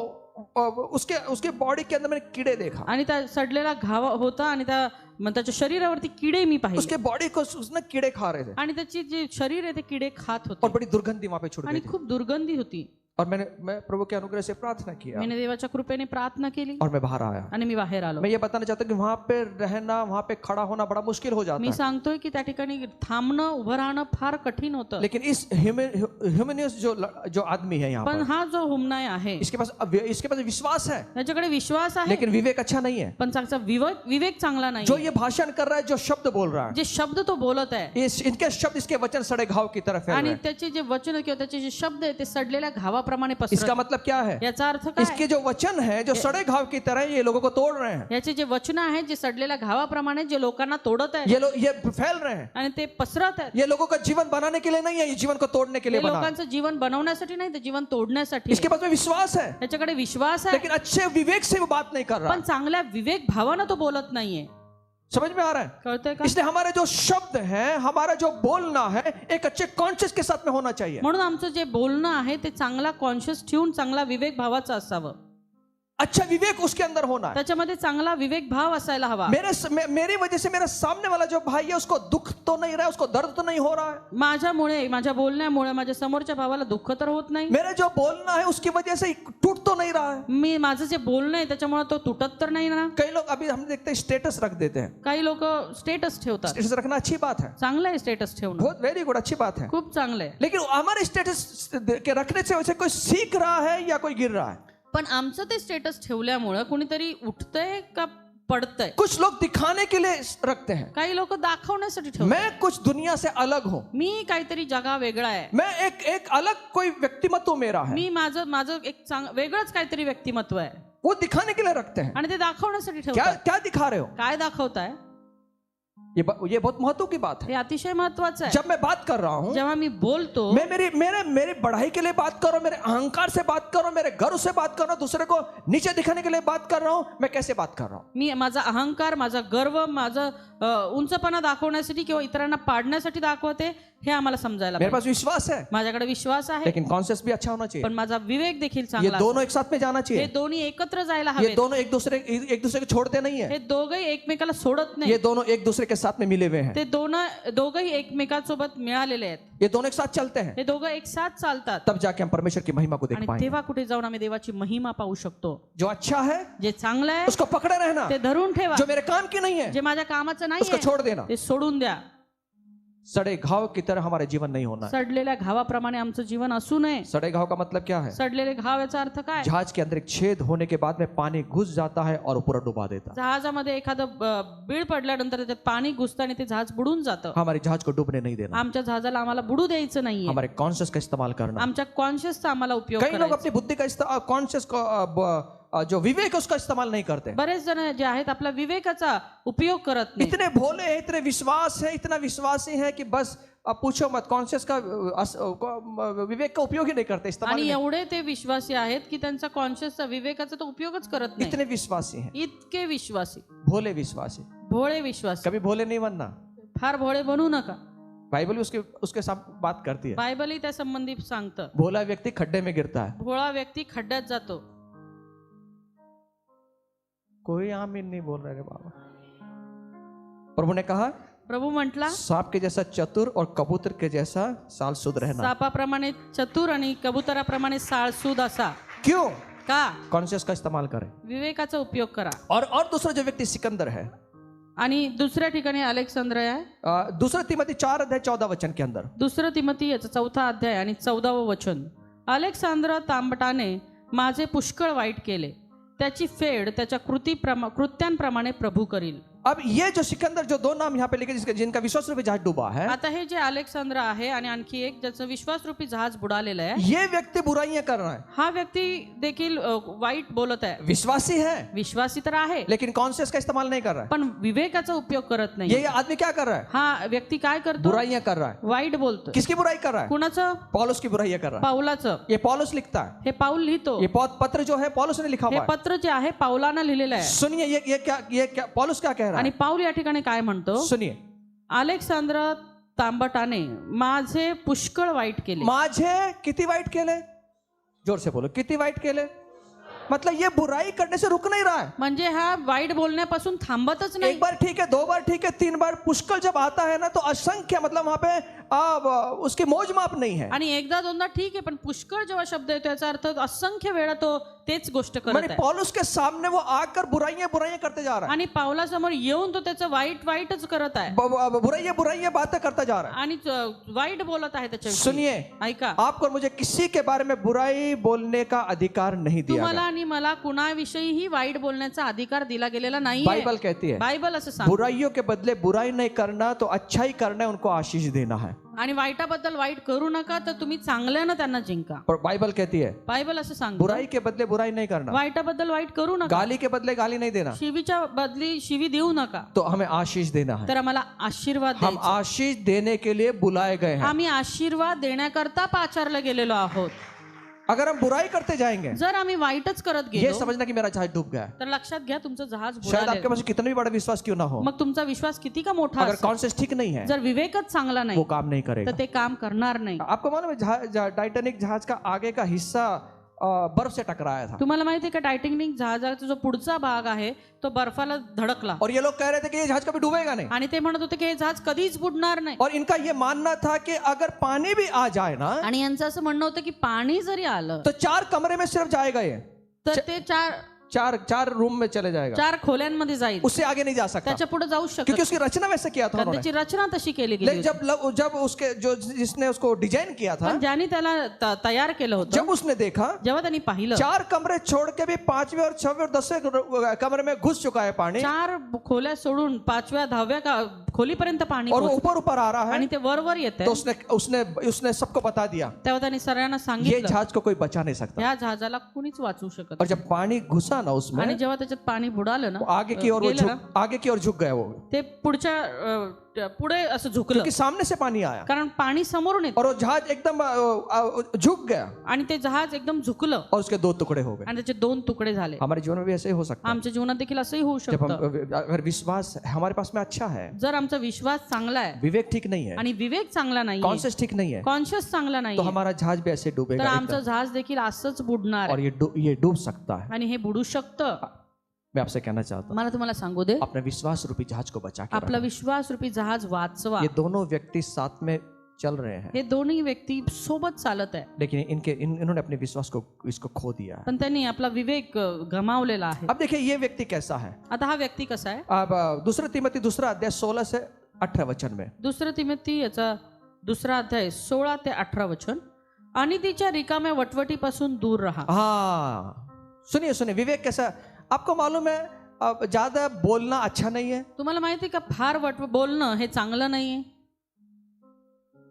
उसके बॉडी के अंदर मैंने कीड़े देखा, आणि त्या सडलेला घाव होता आणि त्याच्या शरीरावरती किडे मी पाहिले उसके बॉडी को उसने कीड़े खा रहे थे आणि त्याची जे शरीर आहे ते किडे खात और होते बड़ी दुर्गंधी वहां पे छुड़ आणि गई थी। खूप दुर्गंधी होती। और मैं प्रभु के अनुग्रह से प्रार्थना किया मी देवाच्या कृपेने प्रार्थना केली और मैं बाहर आया. आणि मी बाहेर आलो. मैं ये बताना चाहता हूँ कि वहां पे रहना, वहां पे खड़ा होना बड़ा मुश्किल हो जाता मी है. सांगतोय की त्या ठिकाणी थांबणं उभं राहणं फार कठीण होतं. लेकिन इस ह्यूमनियस जो आदमी है यहाँ पण पर, हा जो हुमनाय आहे इसके पास विश्वास है, त्याच्याकडे विश्वास आहे, लेकिन विवेक अच्छा नहीं है. पण त्याचा विवेक चांगला नाही. जो ये भाषण कर रहा है, जो शब्द बोल रहा है, जे शब्द तो बोलत आहे इनके शब्द, इसके वचन सड़े घाव की तरफ आणि है. त्याचे जे वचन किंवा त्याचे जे शब्द आहे ते सडलेल्या घावाप्रमाणे इसका पसरत. मतलब क्या है? याचा अर्थ काय? इसके जो वचन है, जो सड़े घाव की तरह ये लोगों को तोड़ रहे हैं. याचे जे वचन आहेत जे सडलेल्या घावाप्रमाणे जे लोकांना तोडत आहेत ये लोग ये फैल रहे हैं. आणि ते पसरत आहेत. ये लोगों का जीवन बनाने के लिए नहीं है, ये जीवन को तोड़ने के लिए हे बना है. लोकांचं जीवन बनवण्यासाठी नाही तर जीवन तोडण्यासाठी इसके आहे. पास में विश्वास है, त्याच्याकडे विश्वास आहे लेकिन अच्छे विवेक से वो बात नहीं कर रहा. पण चांगल्या विवेक भावानं तो बोलत नाहीये. समझ में आ रहा है? कळतंय का? इसलिए हमारे जो शब्द हैं, हमारा जो बोलना है, एक अच्छे कॉन्शियस के साथ में होना चाहिए. म्हणून आमचं जे बोलणं आहे ते चांगला कॉन्शियस ठेवून चांगला विवेक भावाचं असावं. अच्छा विवेक उसके अंदर होना है. त्याच्यामध्ये चांगला विवेक भाव असायला हवा. मेरी वजह से मेरा सामने वाला जो भाई है उसको दुख तो नहीं रहा है, उसको दर्द तो नहीं हो रहा है. माझ्यामुळे, माझ्या बोलण्यामुळे माझ्या समोरच्या भावाला दुःख तर होत नाही. मेरा जो बोलना है उसकी वजह से टूट तो नहीं रहा है. मी माझं जे बोलणं आहे त्याच्यामुळे तो तुटत तर नाही ना. कई लोग अभी हम देखते हैं स्टेटस रख देते हैं. काही लोक स्टेटस ठेवतात. स्टेटस रखना अच्छी बात है, चांगलं आहे स्टेटस ठेवणं, बहुत वेरी गुड, अच्छी बात है. खूप चांगलं आहे. लेकिन हमारे स्टेटस के रखने से वैसे कोई सीख रहा है या कोई गिर रहा है. पण आमचं ते स्टेटस ठेवल्यामुळे कुणीतरी उठतंय का पडतंय. कुछ लोग दिखाने के लिए रखते हैं. काही लोक दाखवण्यासाठी ठेवतात. मैं कुछ दुनिया से अलग हूं, मी काहीतरी जगा वेगळा आहे, मैं एक अलग कोई व्यक्तिमत्व मेरा है. मी माझं एक वेगळंच काहीतरी व्यक्तिमत्व आहे वो दिखाने के लिए रखते हैं. आणि ते दाखवण्यासाठी क्या ठेवतात. क्या दिखा रहे हो? काय दाखवताय? ये बहुत महत्व की बात है. हे अतिशय महत्वाचं आहे. जब मैं बात कर रहा हूं, जेव्हा मी बोलतो, मैं मेरे बढ़ाई के लिए बात कर रहा हूं, मेरे अहंकार से बात कर रहा हूं, मेरे गर्व से बात कर रहा हूं, दूसरे को नीचे दिखाने के लिए बात कर रहा हूं, मैं कैसे बात कर रहा हूं? मी माझा अहंकार, माझा गर्व, माझा उंचपणा दाखवण्यासाठी किंवा इतरांना पाडण्यासाठी दाखवते हे आम्हाला समजायला मेरे पाहिजे. पास विश्वास है, माझ्याकडे विश्वास आहे, लेकिन कॉन्शियस भी अच्छा होना चाहिए. पण माझा विवेक देखील ये चांगला दोनों एक साथ में जाना हे चाहिए. दोन्ही एकत्र जायला ये हवे. दोनों एक दूसरे को छोड़ते नहीं है. हे दोघंही एकमेकाला सोडत ये नाही. दोनों एक दूसरे के साथ में मिले हुए हैं. ते दोघंही एकमेकांसोबत मिळालेले आहेत. ये दोनों एक साथ चलते हैं. हे दोघं एक साथ चालतात तब जाके हम परमेश्वर की महिमा को देख आणि पाएंगे. तेव्हा कुठे जाऊन आम्ही देवाची महिमा पाहू शकतो. जो अच्छा है जे चांगलं आहे उसको पकड़े रहना, ते धरून ठेवा. जो मेरे काम की नहीं है जे माझ्या कामाचं नाही उसको छोड़ देना. ते सोडून द्या. सड़े घाव की तरह हमारे जीवन नहीं होना है. सडलेल्या घावाप्रमाणे आमचं जीवन असू नये. सड़े घाव का मतलब क्या है? सडलेले घाव याचा अर्थ काय? जहाज के अंदर एक छेद होने के बाद में पानी घुस जाता है और पूरा डुबा देता है. जहाजामध्ये एखादं बीळ पडल्यानंतर त्याच्यात पाणी घुसतं आणि ते जहाज बुडून जातं. हमारे जहाज को डूबने नहीं देना. आमच्या जहाजाला आम्हाला बुडू द्यायचं नाहीये. हमारे कॉन्शियस का इस्तेमाल करना. आमच्या कॉन्शियसचा आम्हाला उपयोग कई लोग करायचा. अपनी बुद्धि का कॉन्शियस को जो विवेक है उसका इस्तेमाल नहीं करते. बरेच जण जे आहेत आपला विवेकाचा उपयोग करत नाही. इतने भोले हैं, इतने विश्वास है, इतना विश्वासी है कि बस अब पूछो मत, कॉन्शियस का विवेक का उपयोग ही नहीं करते, इस्तेमाल आणि ही नहीं. एवढे ते विश्वासी आहेत की त्यांचा कॉन्शियसचा विवेकाचा तो उपयोगच करत नाही. इतने विश्वासी हैं, इतके विश्वासी, भोले विश्वासी. भोळे विश्वासी. कभी भोले नहीं बनना. फार भोळे बनू नका. बाइबल उसके साथ बात करती है. बायबलही त्या संबंधी सांगतं. भोला व्यक्ति खड्डे में गिरता है. भोळा व्यक्ती खड्ड्यात जातो. कोई आमीन नहीं बोल रहे बाबा. प्रभु ने कहा, प्रभु म्हटला, सांप के जैसा चतुर और कबूतर के जैसा सालसूद रहना. सापाप्रमाणे चतुर आणि कबुतराप्रमाणे साळसूद असा. क्यों? का? कॉन्शियस का इस्तेमाल करें. विवेकाचा उपयोग करा. और दूसरा जो व्यक्ति सिकंदर है, आणि दुसऱ्या ठिकाणी अलेक्सांद्र आहे. दूसरा तिमोथी 4:14 के अंदर, दुसरं तिमोथी याचा 4 अध्याय आणि 14व वचन. अलेक्सांद्र तांबटाने माझे पुष्कळ वाईट केले, त्याची फेड त्याच्या कृत्यांप्रमाणे प्रभू करील. अब ये जो सिकंदर, जो दो नाम यहाँ पे लिखे जिनका विश्वास रूपी जहाज डूबा है, आता हे जे अलेक्सांद्र आहे आणि आणखी एक ज्याचं विश्वासरूपी जहाज बुडालेलं आहे, ये व्यक्ति बुराइयां कर रहा है. हा व्यक्ती देखील वाईट बोलत आहे. विश्वासी है, विश्वासी तर आहे, लेकिन कॉन्शियस का इस्तेमाल नहीं कर रहा है. पण विवेकाचा उपयोग करत नाही. ये आदमी क्या कर रहा है? हा व्यक्ती काय करतो? बुराइयां कर रहा है. वाईट बोलतो. किसकी बुराई कर रहा है? कुणाचं? पौलुस की बुराइयां कर रहा है. पाऊलाचं. ये पौलुस लिखता है. हे पाऊल लिहितो. ये पत्र जो है पौलुस ने लिखा हे हुआ है. पत्र जे आहे पाऊलानं लिहिलेलं आहे. सुनिए ये क्या पौलुस क्या कह रहा आणि है? पाऊल या ठिकाणी काय म्हणतो? सुनिए. अलेक्सांद्र तांबटाने माझे पुष्कळ वाईट केले. माझे किती वाईट केले? जोर से बोलो, किती वाईट केले? मतलब ये बुराई करने से रुक नहीं रहा है। म्हणजे हा वाईट बोलण्यापासून थांबतच एक नाही. बार ठीक है, 2 बार ठीक है, 3 बार पुष्कल जब आता है ना तो असंख्य, मतलब वहां पे उसकी मौज माप नहीं है। आणि एकदा दोनदा ठीक आहे, पण पुष्कळ जेव्हा शब्द येतो याचा अर्थ असंख्य वेळा तो तेच गोष्ट करत मैंने आहे. पौलुस के सामने वो आकर बुराइयां बुराइयां करते जा रहा है, आणि पावलासमोर येऊन तो त्याचं वाईटच करत आहे बुराइयां बुराइयां बातें करता जा रहा है। आणि वाईट बोलत आहे त्याच्याविषयी. सुनिए, ऐका, आपको और मुझे किसी के बारे में बुराई बोलने का अधिकार नहीं दिया तुम्हाला गया। आणि मला कुणाविषयीही वाईट बोलण्याचा अधिकार दिला गेलेला नाहीये. बाइबल कहती है बायबल असं सांग. बुराइयों के बदले बुराई नहीं करना, तो अच्छाई करना है, उनको आशीष देना है। आणि वाईटाबद्दल वाईट करू नका, तर तुम्ही चांगल्यानं त्यांना जिंका. और बाइबल कहती है बायबल असं सांग. बुराई के बदले बुराई नहीं करना, वाईटाबद्दल वाईट करू नका, गाली के बदले गाली नहीं देना, शिवीच्या बदली शिवी देऊ नका, तो हमें आशीष देना है। तर आम्हाला आशीर्वाद हम द्यायचा. आशीष देने के लिए बुलाए गए हैं। आम्ही आशीर्वाद देण्याकरता पाचारले गेलेलो आहोत. अगर हम बुराई करते जाएंगे, जर आम्ही वाईटच करत ये गेलो समझना कि मेरा जहाज डूब गया है। तर लक्षात घ्या तुमचं जहाज शायद बुडाले. आपके पास कितना भी बड़ा विश्वास क्यों ना हो, मग तुमचा विश्वास किती का मोठा अगर असेल, कॉन्शियस ठीक नहीं है जर विवेकच चांगला वो नाही काम नहीं करेगा। तर ते काम करणार नाही. आपको मालूम है टाइटैनिक जहाज का आगे का हिस्सा बर्फ से टकराया था, तुम्हाला माहिती आहे का, टायटॅनिक जहाजाचा जो पुढचा भाग आहे तो बर्फाला धडकला और ये लोग कह रहे थे कि ये जहाज कभी डूबेगा नहीं। आणि ते म्हणत होते की हे जहाज कधीच बुडणार नाही. और इनका ये मानना था कि अगर पानी भी आ जाए ना आणि यांचं असं म्हणणं होतं की पाणी जरी आलं तो 4 कमरे में सिर्फ जाएगा ये, तर ते चार रूम में चले जाएगा, 4 खोल्यांमध्ये जाईल, उससे आगे नहीं जा सकता, त्याच्या पुढे जाऊ शकत क्योंकि उसकी रचना वैसे किया था कारण उन्होंने। त्याची रचना तशी केली गेली लेकिन होती. जब उसके जो जिसने उसको डिजाइन किया था, पण ज्याने त्याला तयार केलं होतं, जब उसने देखा जेव्हा त्यांनी पाहिलं 4 कमरे छोड़ के भी 5वें और 6वें और 10वें कमरे में घुस चुका है पानी, 4 खोल्या सोडून 5व्या 10व्या खोलीपर्यंत पाणी और वो पोहोचलं. ऊपर ऊपर आ रहा है, आणि ते वर येते. तो उसने सबको बता दिया तेव्हा त्यांनी सगळ्यांना ये सांगितलं जहाज को कोई बचा नहीं सकता। या जहाजाला कुणीच वाचू शकत और नाही. जब पानी घुसा ना उसमें, आणि जेव्हा त्याच्यात पाणी बुडालं ना, वो आगे की ओर गेलं ना, आगे की ओर झुक गया वो, ते पुढे असं झुकलं, क्योंकि सामने से पानी आया कारण पाणी समोरून येत और वो जहाज एकदम झुक गया आणि ते जहाज एकदम झुकलं और उसके 2 टुकड़े हो गए। आणि त्याचे 2 तुकडे झाले. हमारे जीवन में भी ऐसे ही हो सकता है। आमच्या जीवनात देखील असंही होऊ जब हम शकतं. अगर विश्वास हमारे पास में अच्छा है, जर आमचा विश्वास चांगला आहे विवेक ठीक नहीं है, आणि विवेक चांगला नाही, कॉन्शियस ठीक नहीं है, कॉन्शियस चांगला नाही, तो हमारा जहाज भी ऐसे तर डूबेगा आमचं जहाज देखील असंच बुडणार और आहे ये डूब सकता है। आणि हे बुडू शकतं. मैं आपसे कहना चाहता हूँ, मला तुम्हाला सांगू दे, अपने विश्वास रूपी जहाज को बचा के आपला रखो। विश्वास रूपी जहाज वाचवा. ये दोनों व्यक्ति साथ में चल रहे हैं, हे दोन्ही व्यक्ती सोबत चालत आहे, लेकिन इन्होंने अपने विश्वास को इसको खो दिया है। पण त्यांनी आपला विवेक गमावलेला आहे. अब देखिए ये व्यक्ति कैसा है। आता हा व्यक्ती कसा आहे, अब 2 तिमोथी 2 अध्याय 16 से 18 वचन में, 2 तिमोथी याचा 2 अध्याय 16 ते 18 वचन, आणि तिच्या रिकाम्या वटवटीपासून दूर राहा. हाँ सुनिए सुनिए, विवेक कैसा, आपको मालूम है ज्यादा बोलना अच्छा नहीं है। तुम्हाला माहिती आहे का, फार बोलणं हे चांगलं नाहीये.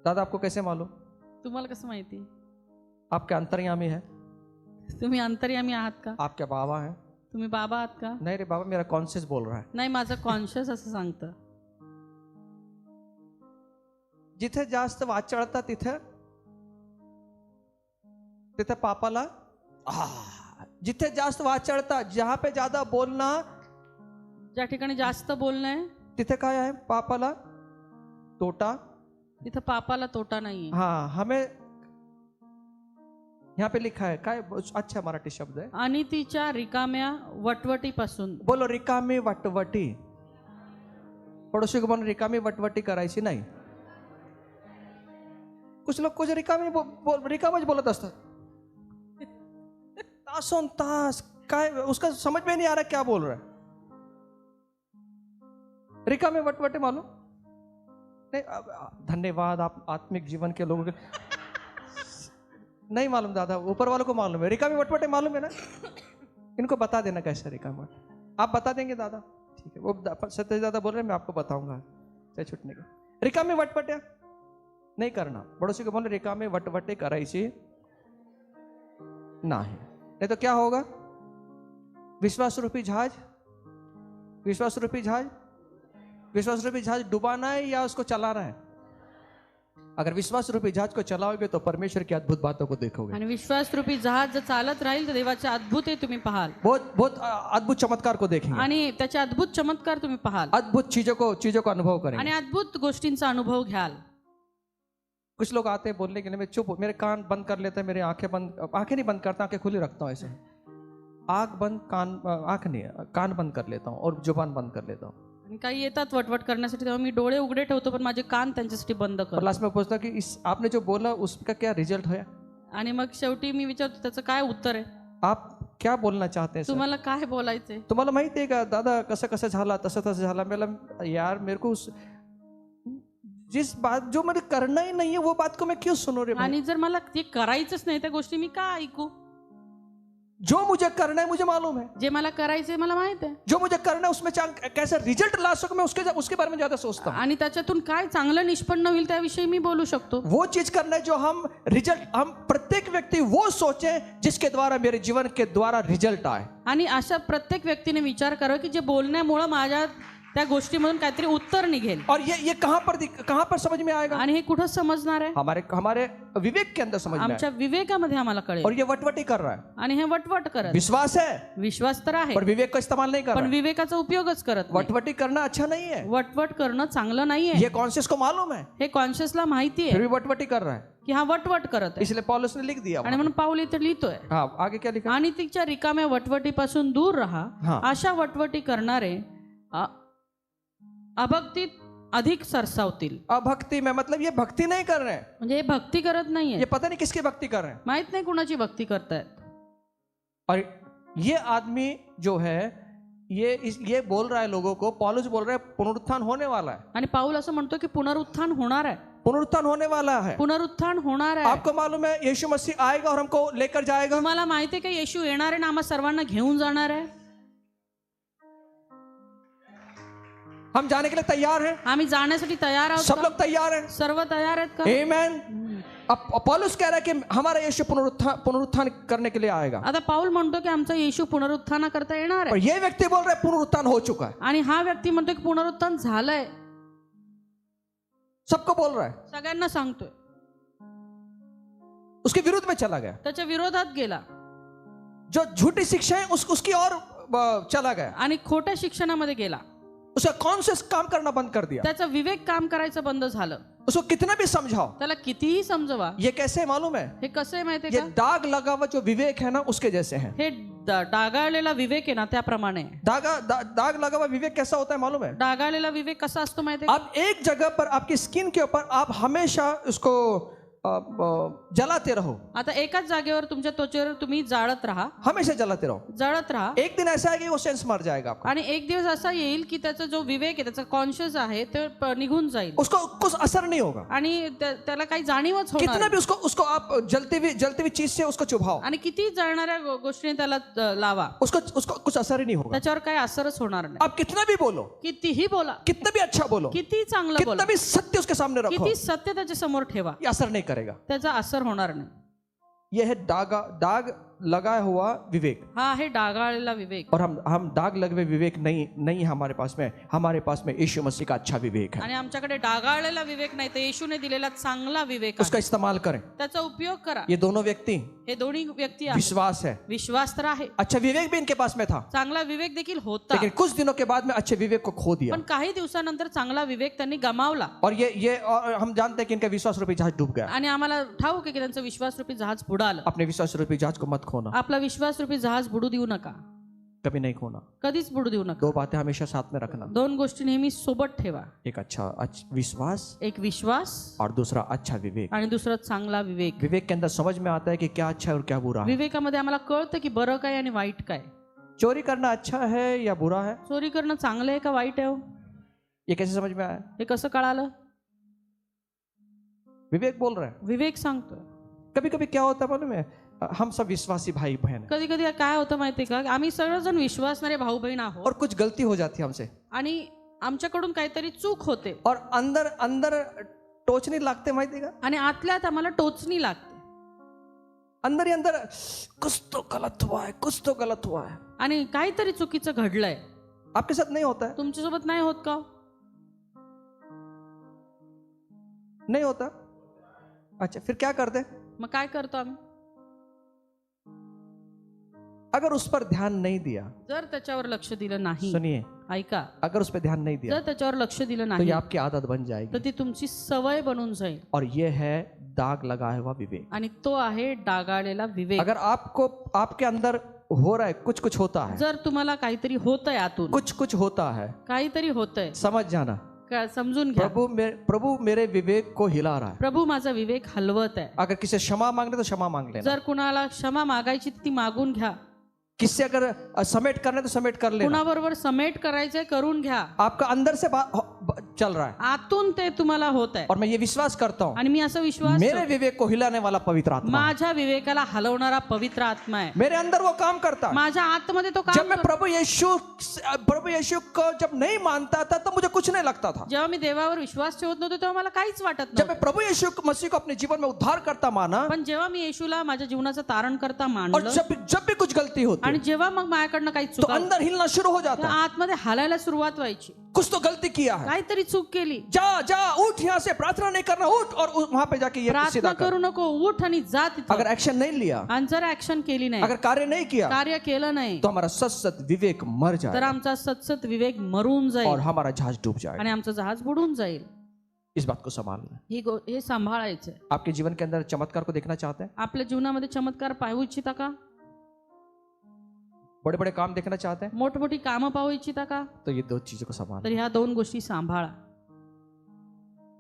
दादा आपको कैसे मालूम? तुम्हाला कसं माहिती? आपके अंतर्यामी है, तुम्ही अंतर्यामी आहात का? आपके बाबा है। तुम्ही बाबा आहात का? नहीं रे बाबा, मेरा कॉन्शियस बोल रहा है। नाही, माझं कॉन्शियस असं सांगतं. जिथे जास्त वाद चढता तिथे तिथे पापाला जिथे जास्त वाद चढता, जहां पे ज्यादा बोलना, ज्या ठिकाणी जास्त बोलणं आहे तिथे काय आहे? पापाला तोटा। तिथं पापाला तोटा नाहीये. हाँ, हमें यहाँ पे लिखा है काय, अच्छा मराठी शब्द है, आणि तिच्या रिकाम्या वटवटीपासून. बोलो रिकामी वटवटी। पड़ोसी को बोलो रिकामी वटवटी करायची नाही। कुछ लोग कुछ रिकामच बोलत असतात, तासों तास, काय उसका समझ में नहीं आ रहा क्या बोल रहा है। रिकामे वटवटे मालूम नहीं? धन्यवाद, आप आत्मिक जीवन के लोगों के नहीं मालूम दादा, ऊपर वालों को मालूम है। रिकामे वटवटे मालूम है ना? इनको बता देना कैसे रिकामे वटवटे, आप बता देंगे दादा? ठीक है, वो सत्य दादा बोल रहे हैं, मैं आपको बताऊंगा चाहे छुटने का। रिकामे वटवटे नहीं करना। पड़ोसी को बोले रिकामे वटवटे करायची नाही, नहीं तो क्या होगा? विश्वास रूपी जहाज, विश्वास रूपी जहाज, विश्वास रूपी जहाज डुबाना है या उसको चलाना है? अगर विश्वास रूपी जहाज को चलाओगे तो परमेश्वर की अद्भुत बातों को देखोगे। आणि विश्वास रूपी जहाज जर चालत राहील तर देवाचे अद्भुत हे तुम्ही पाहाल, बहुत बहुत अद्भुत चमत्कार को देखेंगे, आणि त्याचे अद्भुत चमत्कार तुम्ही पाहाल, अद्भुत चीजों को अनुभव करेंगे। आणि अद्भुत गोष्टींचा अनुभव घ्याल. कुछ लोग आते हैं बोलने के लिए, मैं चुप, मेरे कान बंद कर लेते हैं, मेरी आंखें नहीं बंद करता, आंखें खुली रखता हूँ ऐसे। आंख नहीं, कान बंद कर लेता हूँ और जुबान बंद कर लेता हूँ। आणि काही येतात वटवट करण्यासाठी तेव्हा मी डोळे उघडे ठेवतो पण माझे कान त्यांच्यासाठी बंद और करतो. लास्ट में पूछता कि इस आपने जो बोला उसका क्या रिजल्ट है, आणि मग शेवटी मी विचारतो त्याचं काय उत्तर आहे, आप क्या बोलना चाहते हैं सर? तुम्हाला काय बोलायचंय. तुम्हाला माहिती आहे का दादा कसं कसं झाला तसं तसं झाला. मला यार मेरे को जिस बात जो मुझे करना ही नहीं है वो बात को मैं क्यों सुनू रे भाई? आणि जर मला ते करायचंच नाही त्या गोष्टी मी का ऐकू. जो मुझे करना है मुझे मालूम है, जे मला करायचंय मला माहित आहे. जो मुझे करना है उसमें कैसा रिजल्ट ला सकूं मैं उसके बारे में ज्यादा सोचता हूँ. आणि त्याच्यातून काय चांगलं निष्पन्न होईल त्याविषयी मी बोलू शकतो. वो चीज करना है जो हम प्रत्येक व्यक्ति वो सोचे जिसके द्वारा मेरे जीवन के द्वारा रिजल्ट आए. आणि अशा प्रत्येक व्यक्तीने विचार करावा की जे बोलण्यामुळे माझ्या त्या गोष्टीमधून काहीतरी उत्तर निघेल. और ये कहां पर समझ में आएगा? आणि हे कुठं समजणार आहे. हमारे विवेक के अंदर समझ में आमच्या विवेकामध्ये आम्हाला आएगा. कळेल. और ये वटवटी कर रहा है. आणि हे वटवट करत, विश्वास है विश्वास तर आहे पर विवेक का इस्तेमाल नहीं कर पण रहा है. विवेकाचा उपयोगच करत नाही. वटवटी करना अच्छा नहीं है. वटवट करणं चांगलं नाहीये. ये कॉन्शियस को मालूम है, हे कॉन्शियसला माहिती फिर आहे भी वटवटी कर रहा है. की हा वटवट करत आहे. इसलिए पौलुस ने लिख दिया आणि म्हणून पाऊल इथे लिहितोय, हाँ आगे क्या लिखा? आणि तिच्या रिकाम्या वटवटीपासून दूर राहा. हाँ. अशा वटवटी करणारे अभक्तीत अधिक सरसावतील. अभक्ति में मतलब ये भक्ति नहीं कर रहे हैं, म्हणजे हे भक्ती करत नाहीये. ये पता नहीं किसकी भक्ति कर रहे हैं. माहित नाही कुणाची भक्ती करतायत. और ये आदमी जो है ये बोल रहा है लोगों को, पौलुस बोल रहा है पुनरुत्थान होने वाला है. आणि पाऊल असं म्हणतो की पुनरुत्थान होणार आहे. पुनरुत्थान होने वाला है. पुनरुत्थान होणार आहे. आपको मालूम है यीशु मसीह आएगा और हमको लेकर जाएगा. तुम्हाला माहिती आहे का येशू येणार आहे ना आम्हा सर्वांना घेऊन जाणार आहे. हम जाने के लिए तैयार हैं. आम्ही जाण्यासाठी तयार आहोत सब का? लोग तैयार हैं. सर्व तयार आहेत का? आमेन. अब पौलुस कह रहा है कि हमारा यीशु पुनरुत्थान करने के लिए आएगा. आता पाऊल म्हणतो की आमचा येशू पुनरुत्थान करता येणार और आहे. ये व्यक्ति बोल रहा है पुनरुत्थान हो चुका है. आणि हा व्यक्ती म्हणतो की पुनरुत्थान झालंय. सबको बोल रहा है. सगळ्यांना सांगतोय. उसके विरुद्ध में चला गया. त्याच्या विरोधात गेला जो झूठी शिक्षा है उसकी और चला गया. आणि खोट्या शिक्षणामध्ये गेला. उसका कॉन्शियस काम करना बंद कर दिया. त्याचा विवेक काम करायचं बंद झालं. उसको कितना भी समझाओ, त्याला कितीही समजवा, ये कैसे है मालूम है? हे कसं आहे माहितीये ये का? दाग लगा हुआ जो विवेक है ना उसके जैसे है. हे डागाळलेला विवेक आहे ना त्याप्रमाणे. दाग लगा हुआ विवेक कैसा होता है मालूम है? डागाळलेला विवेक कसा असतो माहितीये का? आप एक जगह पर आपकी स्किन के ऊपर आप हमेशा उसको जलाते रहो. आता एकाच जागेवर तुमच्या त्वचेवर तुम्ही जाळत राहा, हमेशा जलाते रहो. जळत राहा. एक दिन ऐसा है कि वो सेंस मर जाएगा आपका. आणि एक दिवस असा येईल की त्याचा जो विवेक आहे त्याचा कॉन्शियस आहे ते निघून जाईल उसको कुछ असर नहीं होगा. आणि त्याला काही जाणीवच होणार कितना भी नाही. उसको आप जलती हुई चीज से उसको चुभाओ, आणि किती जळणाऱ्या गोष्टीने त्याला लावा, उसको कुछ असर ही नहीं होगा. त्याच्यावर काही असरच होणार नाही. आप कितना भी बोलो, कितीही बोला, कितना भी अच्छा बोलो, किती चांगलं कितना बोला, भी सत्य उसके सामने रखो, किती सत्य त्याच्या समोर ठेवा, ये असर नहीं करेगा. त्याचा असर होणार नाही. यह है दाग लगाया हुआ विवेक. हा आहे डागाळलेला विवेक. और हम दाग लगे हुए विवेक नहीं है हमारे पास में यीशु मसीह का अच्छा विवेक है. आणि आमच्याकडे डागाळलेला विवेक नाही तर येशूने दिलेला चांगला विवेक उसका आहे. इस्तेमाल करें. त्याचा उपयोग करा. ये दोनों व्यक्ति हे दोन्ही व्यक्ती आहेत. विश्वास है. विश्वास तर आहे, अच्छा विवेक भी इनके पास में था, चांगला विवेक देखील होता, लेकिन कुछ दिनों के बाद में अच्छे विवेक को खो दिया. पण काही दिवसानंतर चांगला विवेक त्यांनी गमावला. और और हम जानते हैं कि इनका विश्वास रूपी जहाज डूब गया. आणि आम्हाला ठाऊक आहे की त्यांचं विश्वासरूपी जहाज बुडालं. अपने विश्वास रूपी जहाज को मत खोना, आपला विश्वासरूपी जहाज बुडू देऊ नका, कभी नहीं खोना. कधीच बुडू देऊ नका. दो बातें हमेशा साथ में रखना. दोन गोष्टी नेहमी सोबत ठेवा, एक अच्छा विश्वास एक विश्वास और दूसरा अच्छा विवेक. आणि दुसरा चांगला विवेक. विवेक के अंदर समझ में आता है कि क्या अच्छा है और क्या बुरा है. विवेकामध्ये आम्हाला कळतं की बरं काय आणि वाईट काय. चोरी करना अच्छा है या बुरा है, चोरी करणं चांगलं आहे का वाईट आहे हो? ये कैसे समझ में आया? हे कसं कळालं? विवेक बोल रहा है. विवेक सांगतोय. कभी कभी क्या होता है मालूम है, हम सब विश्वासी भाई बहन हैं कधी कधी काय होतं माहितीये का, आम्ही सगळेजण विश्वासणारे भाऊ बहीण आहोत और कुछ गलती हो जाती है हमसे आणि आमच्याकडून काहीतरी चूक होते और अंदर टोचनी लागते माहिती का, आणि आतल्यात आम्हाला टोचणी लागते. अंदर ही अंदर कुछ तो गलत हुआ है. आणि काहीतरी चुकीचं घडलंय. आपके साथ नहीं होता है? तुमच्यासोबत नाही होत का? नहीं होता. अच्छा फिर क्या करते? मग काय करतो आम्ही? अगर उस पर ध्यान नहीं दिया, जर त्याच्यावर लक्ष दिलं नाही, सुनिए, ऐका, अगर उस पर ध्यान नहीं दिया जर त्याच्यावर लक्ष दिलं तो ये नाही आपकी आदत बन तर जाएगी. ती तुमची सवय बनून जाईल. और ये है दाग लगाया हुआ विवेक. आणि तो आहे डागाळलेला विवेक. अगर आपके अंदर हो रहा है, कुछ कुछ होता है, जर तुम्हाला काहीतरी होतंय आतून, कुछ कुछ होता है, काहीतरी होतंय, समझ जाना समजून घ्या, प्रभु मेरे विवेक को हिला रहा है. प्रभू माझा विवेक हलवत आहे. अगर किसी क्षमा मांगने तो क्षमा मांग लेना. जर कुणाला क्षमा मागायची ती मागून घ्या. किससे अगर समेट करना है तो समेट कर लेना. कुणाबरोबर समेट करायचंय करून घ्या. आपका अंदर से चल रहा है आतून ते तुम्हाला होत आहे. और मैं ये विश्वास करता हूँ आणि मी असं विश्वास मेरे विवेक को हिलाने वाला पवित्र आत्मा, माझ्या विवेकाला हलवणारा पवित्र आत्मा आहे. मेरे अंदर वो काम करता है. माझ्या आतमध्ये तो जब काम मैं करतो. प्रभु यीशु को जब नहीं मानता था तो मुझे कुछ नहीं लगता था. जेव्हा मी देवावर विश्वास ठेवत नव्हतो तेव्हा मला काहीच वाटत जब नव्हतं. मैं प्रभु यीशु मसीह को अपने जीवन में उद्धार करता माना पण जेव्हा मी येशूला माझ्या जीवनाचं तारण करता और मानलं जब भी कुछ गलती होती आणि जेव्हा मग माझ्याकडनं काही तो चुका अंदर हिलना शुरू हो जाता है. आतमध्ये हालायला सुरुवात व्हायची. कुछ तो गलती किया है, काहीतरी चूक केली. जा उठ, यहाँ से प्रार्थना नहीं करना, उठ और वहां पे जाके ये प्रार्थना सीधा कर. करू नको, उठ आणि जा तिथं. अगर एक्शन नहीं लिया, आणि जर ऍक्शन केली नाही, अगर कार्य नहीं किया कार्य केलं नाही, तो हमारा सत विवेक मर तर जाएगा आमचा सतसत विवेक मरून और जाईल हमारा जहाज डूब जाएगा. आणि आमचं जहाज बुडून जाईल. इस बात को संभालना. हे सांभाळायचंय. आपके जीवन के अंदर चमत्कार को देखना चाहते हैं, आपल्या जीवनामध्ये चमत्कार पाहू इच्छिता का? बड़े बड़े काम देखना चाहते हैं, मोठमोठी कामं पाहू इच्छिता का? तो ये दो चीजों को संभालना. तर ह्या दोन गोष्टी सांभाळा.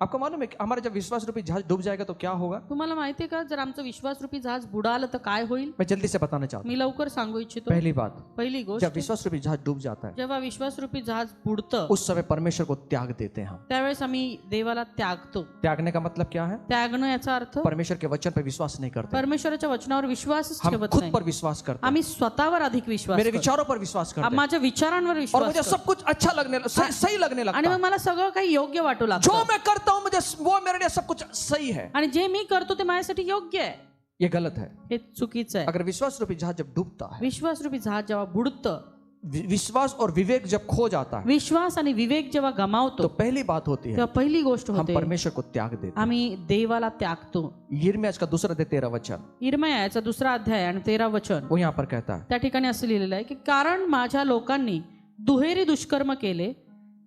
आपको मालूम है कि हमारा जब विश्वास रूपी जहाज डूब जाएगा तो क्या होगा? तुम्हाला माहितीये का जर आमचं विश्वास रूपी जहाज बुडालं तर काय होईल? मैं जल्दी से बताना चाहता हूँ. मी लवकर सांगू इच्छितो. पहली बात, पहिली जब गोष्ट, विश्वास रूपी जहाज डूब जाता है जेव्हा विश्वास रूपी जहाज बुडतं उस समय परमेश्वर को त्याग देते हैं हम. त्यावेळेस आम्ही देवाला त्यागतो. त्यागने का मतलब क्या है? त्यागणं याचा अर्थ परमेश्वर के वचन पर विश्वास नहीं करते, परमेश्वराच्या वचनावर विश्वासच हम ठेवत खुद नाही. पर विश्वास करते हैं, आम्ही स्वतःवर अधिक विश्वास मेरे करतो. विचारों पर विश्वास करते हैं माझ्या विचारांवर और विश्वास मुझे करतो. सब कुछ अच्छा लगने सही लगने आणि लगता मग है. मला सगळं काही योग्य वाटू जो लागतं. मैं करता हूँ मुझे वो मेरे लिए सब कुछ सही है. आणि जे मी करतो ते माझ्यासाठी योग्य आहे. ये गलत है. हे चुकीचं आहे. अगर विश्वास रूपी जहाज जब डूबता है, विश्वास रूपी जहाज जेव्हा बुडतं, विश्वास और विवेक जब खो जाता है विश्वास आणि विवेक जेव्हा तो गमावतो पहली बात होती है तेव्हा पहिली गोष्ट हम होते परमेश्वर को त्याग देते हैं. आम्ही देवाला त्यागतो. यिर्मयाह का दूसरा अध्याय 13 वचन इर्मयाचा दुसरा अध्याय आणि 13 वचन वो यहाँ पर कहता है, त्या ठिकाणी असं लिहिलेलं आहे की कारण माझ्या लोकांनी दुहेरी दुष्कर्म केले,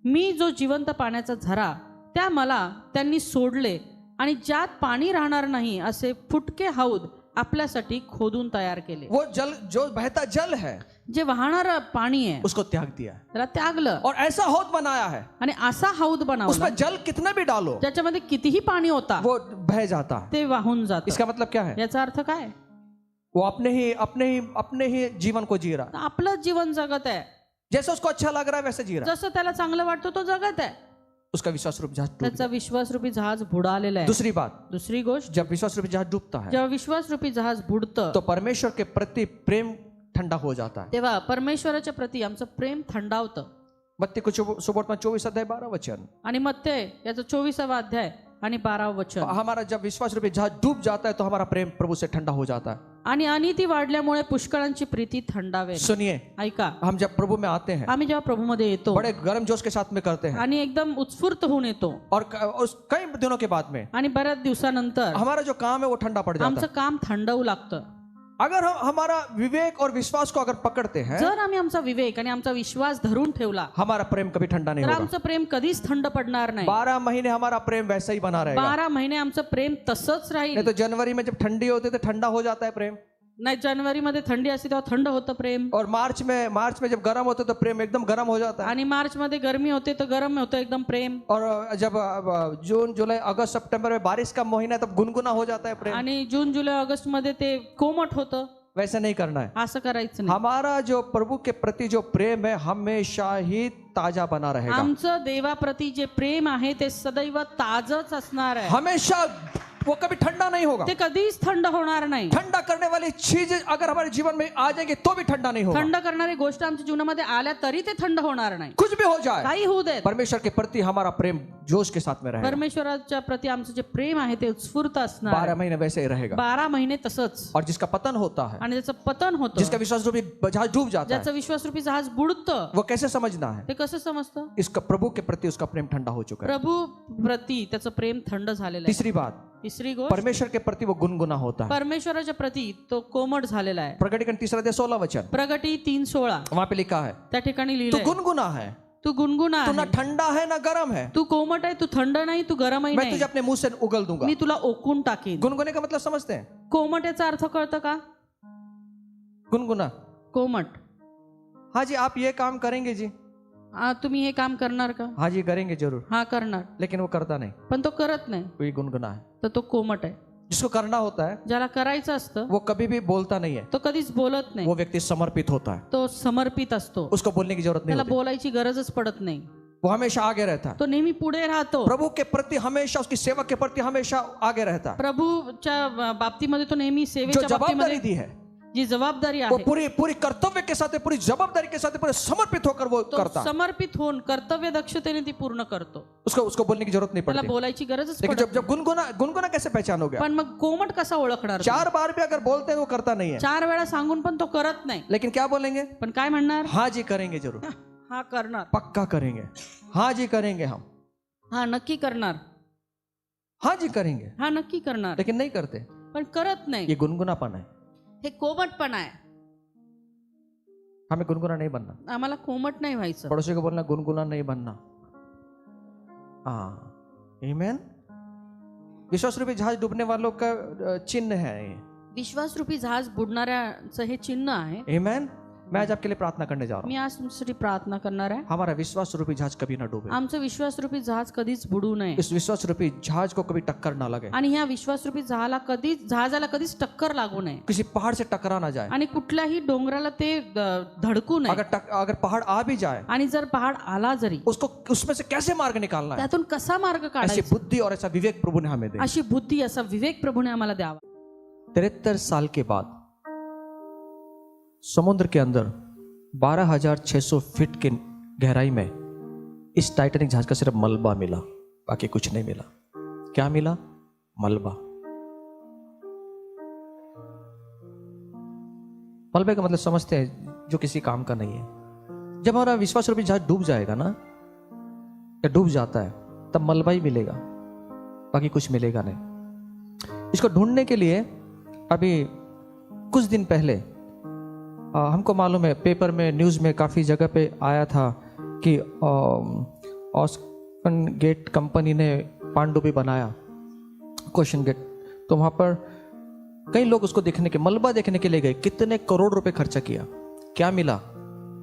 मी जो जिवंत पाण्याचा झरा त्या मला त्यांनी सोडले आणि ज्यात पाणी राहणार नाही असे फुटके हौद आपल्यासाठी खोदून तयार केले. वो जल जो बहता जल है जे वाहणार पाणी आहे उसको त्याग दिया है त्याला त्यागलं और ऐसा हौद बनाया है आणि असा हौद बनवला उसमें जल कितना भी डालो ज्याच्यामध्ये कितीही पाणी होता वो बह जाता है. ते वाहून जात. इसका मतलब क्या है? याचा अर्थ काय? वो अपने ही जीवन को जी रहा, आपलं जीवन जगत आहे, जैसे उसको अच्छा लग रहा है वैसे जी रहा. जसं त्याला चांगलं वाटतं तो जगत आहे. उसका विश्वास रूपी जहाज डूब त्याचा गया. विश्वास रूपी जहाज बुडालेला आहे. दूसरी बात, दुसरी गोष्ट, जब विश्वास रूपी जहाज डूबता है जेव्हा विश्वास रूपी जहाज बुडतं तो परमेश्वर के प्रति प्रेम ठंडा हो जाता है. तेव्हा परमेश्वराच्या प्रती आमचं प्रेम थंडावतं. मत्ती को सुबोध 24 अध्याय 12 वचन. आणि मग ते याचा 24वा अध्याय आणि 12 वचन. हमारा जब विश्वास रूपी जहाज डूब जाता है तो हमारा प्रेम प्रभु से ठंडा हो जाता है. आणि अनिती वाढल्यामुळे पुष्कळांची प्रीती थंडावेल. सुनिए, ऐका, हम जब प्रभु में आते हैं आम्ही जेव्हा प्रभूमध्ये येतो बड़े गर्म जोश के साथ में करते हैं आणि एकदम उत्स्फूर्त होऊन येतो और कई दिनों के बाद में आणि बऱ्याच दिवसानंतर हमारा जो काम है वो ठंडा पड़ जाता आमचं है. काम थंडवू लागतं. अगर हम हमारा विवेक और विश्वास को अगर पकड़ते हैं जर आम्ही आमचा विवेक आणि आमचा विश्वास धरून ठेवला हमारा प्रेम कभी ठंडा नहीं तर होगा. आमचं प्रेम कधीच थंड पडणार नाही. 12 महीने हमारा प्रेम वैसा ही बना रहेगा. 12 महिने आमचं प्रेम तसंच नहीं राहील. तो जनवरी में जब ठंडी होती है तो ठंडा हो जाता है प्रेम, नाही जानेवारी मध्ये थंडी असते तेव्हा थंड होतं प्रेम, और मार्च में जब गर्म होता है तो प्रेम एकदम गर्म हो जाता है, आणि मार्च मध्ये गरमी होते तर गरम होतं एकदम प्रेम, और जब जून जुलाई अगस्त सितंबर में बारिश का महीना है तब गुनगुना हो जाता है प्रेम. आणि जून जुलै ऑगस्ट मध्ये ते कोमट होतं. वैसा नहीं करना है. असं करायचं नाही. हमारा जो प्रभु के प्रति जो प्रेम है हमेशा ही ताजा बना रहेगा. आमचं देवाप्रती जे प्रेम आहे ते सदैव ताजच असणार आहे. हमेशा वो कभी ठंडा नहीं होगा. ते कधीच थंड होणार नाही. ठंडा करने वाली चीज अगर हमारे जीवन में आ जाएंगे तो भी ठंडा नहीं होगा. थंड करणारी गोष्ट आमच्या जीवनामध्ये आल्या तरी ते थंड होणार नाही. कुछ भी हो जाए काही होऊ देत, परमेश्वर के प्रति हमारा प्रेम जोश के साथ में रहेगा. परमेश्वराच्या प्रति आमचं जे प्रेम आहे ते उत्स्फूर्त असणार 12 आहे. महीने वैसे ही रहेगा. 12 महिने तसंच. और जिसका पतन होता है, आणि त्याचं पतन होतं, जिसका विश्वास रूपी जहाज डूब जाता ज्याचं है, विश्वासरूपी जहाज बुडतं, वो कैसे समझना है? ते कसं समजतं? इसका प्रभु के प्रति उसका प्रेम ठंडा हो चुका है. प्रभू प्रती त्याचं प्रेम थंड झालेलं आहे. तीसरी बात, तिसरी गोष्ट, परमेश्वर के प्रति वो गुनगुना होता है. परमेश्वराच्या प्रती तो कोमट झालेला आहे. प्रकटीकरण 3 अध्याय 16 वचन प्रगटी 3:16 वहां पे लिखा है, त्या ठिकाणी तू लिहिलंय, गुनगुना है, तू गुणगुणा तू ना आहे, ठंडा है ना गर्म है, तू कोमट आहे, तू थंड नाही, तू गरमही मैं तुझे नाही, अपने मुंह से उगल दूंगा. मी तुला ओकून टाकीन. गुनगुने का मतलब समझते हैं? कोमट याचा अर्थ कळतं का? गुनगुना कोमट. हाँ जी आप ये काम करेंगे जी. तुम्ही हे काम करणार का? हाँ जी करेंगे जरूर. हा करणार. लेकिन वो करता नहीं. पण तो करत नाही, कोई गुनगुना है. तर तो कोमट आहे. जिसको करना होता है ज्याला करायचं असतं वो कभी भी बोलता नहीं है. तो कधीच बोलत नाही. वो व्यक्ति समर्पित होता है. तो समर्पित असतो. उसको बोलने की जरूरत नहीं त्याला होती. बोलायची गरजच पडत नाही. वो हमेशा आगे रहता है. तो नेहमी पुढे राहतो. प्रभु के प्रति हमेशा, उसकी सेवा के प्रति हमेशा आगे रहता है. प्रभूच्या बाबतीमध्ये तो नेहमी जो सेवेच्या जवाबदारी बाबतीमध्ये दी है जी जबाबदारी वो आहे पूरी पूरी कर्तव्य के साथ, पूरी जवाबदारी के साथ, पूरे समर्पित होकर वो तो करता है. समर्पित होऊन कर्तव्य दक्षतेने ती पूर्ण करतो. उसको बोलने की जरूरत नहीं त्याला पड़ती. बोलायची गरजच लेकिन पडत जब गुनगुना कैसे पहचानोगे? पण मग कोमट कसा ओळखणार? 4 बार भी अगर बोलते हैं वो करता नहीं है. 4 वेळा सांगून पण तो करत नाही. लेकिन क्या बोलेंगे? पण काय म्हणणार? हाँ जी करेंगे जरूर. हा करणार. पक्का करेंगे. हाँ जी करेंगे हम. हा नक्की करणार. हाँ जी करेंगे. हा नक्की करणार. लेकिन नहीं करते. पण करत नाही. ये गुनगुनापन है. हे कोमटपणा आहे. हमें गुनगुना नहीं बनना. आम्हाला कोमट नाही व्हायचं. पड़ोसी को बोलना गुनगुना नहीं बनना. हाँ आमीन. विश्वास रूपी जहाज डूबने वालों का चिन्ह है ये. विश्वासरूपी जहाज बुडणाऱ्याचं हे चिन्ह आहे. आमीन. मैं आज आपके लिए प्रार्थना करने जा रहा मी आज तुमच्यासाठी प्रार्थना करणार आहे. हूँ. हमारा विश्वास रूपी जहाज कभी ना डूबे. आमचं विश्वासरूपी जहाज कधीच बुडू नये. इस विश्वास रूपी जहाज को कभी टक्कर ना लगे. आणि ह्या विश्वासरूपी जहाजाला कधीच टक्कर लागू नये. किसी पहाड़ से टकरा ना जाए. आणि कुठल्याही डोंगराला ते धडकू नये. अगर पहाड़ आ भी जाए आणि जर पहाड आला जरी उसको उसमें से कैसे मार्ग निकालना है, त्यातून कसा मार्ग ऐसी काढायचा, बुद्धि और ऐसा विवेक प्रभु ने हमें दे. अशी बुद्धी असा विवेक प्रभूने आम्हाला द्यावा. 73 साल के बाद समुद्र के अंदर 12,600 फीट की गहराई में इस टाइटैनिक जहाज का सिर्फ मलबा मिला, बाकी कुछ नहीं मिला. क्या मिला? मलबा. मलबे का मतलब समझते हैं, जो किसी काम का नहीं है. जब हमारा विश्वास रूपी जहाज डूब जाएगा ना, या डूब जाता है, तब मलबा ही मिलेगा, बाकी कुछ मिलेगा नहीं. इसको ढूंढने के लिए अभी कुछ दिन पहले हमको मालूम है, पेपर में, न्यूज़ में काफ़ी जगह पे आया था कि ऑस्कन गेट कंपनी ने पानडुब्बी बनाया, क्वेश्चन गेट. तो वहाँ पर कई लोग उसको देखने के, मलबा देखने के लिए गए. कितने करोड़ रुपए खर्चा किया. क्या मिला?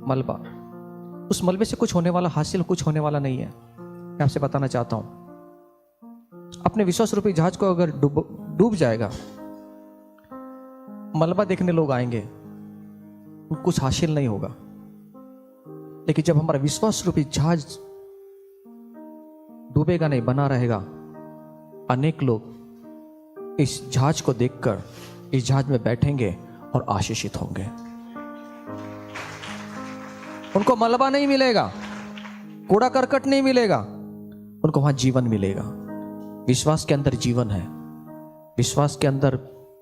मलबा. उस मलबे से कुछ होने वाला, हासिल कुछ होने वाला नहीं है. मैं आपसे बताना चाहता हूँ, अपने विश्वास रूपी जहाज को अगर डूब जाएगा, मलबा देखने लोग आएंगे, कुछ हासिल नहीं होगा. लेकिन जब हमारा विश्वास रूपी जहाज डूबेगा नहीं, बना रहेगा, अनेक लोग इस जहाज को देखकर इस जहाज में बैठेंगे और आशीषित होंगे. उनको मलबा नहीं मिलेगा, कूड़ा करकट नहीं मिलेगा, उनको वहां जीवन मिलेगा. विश्वास के अंदर जीवन है. विश्वास के अंदर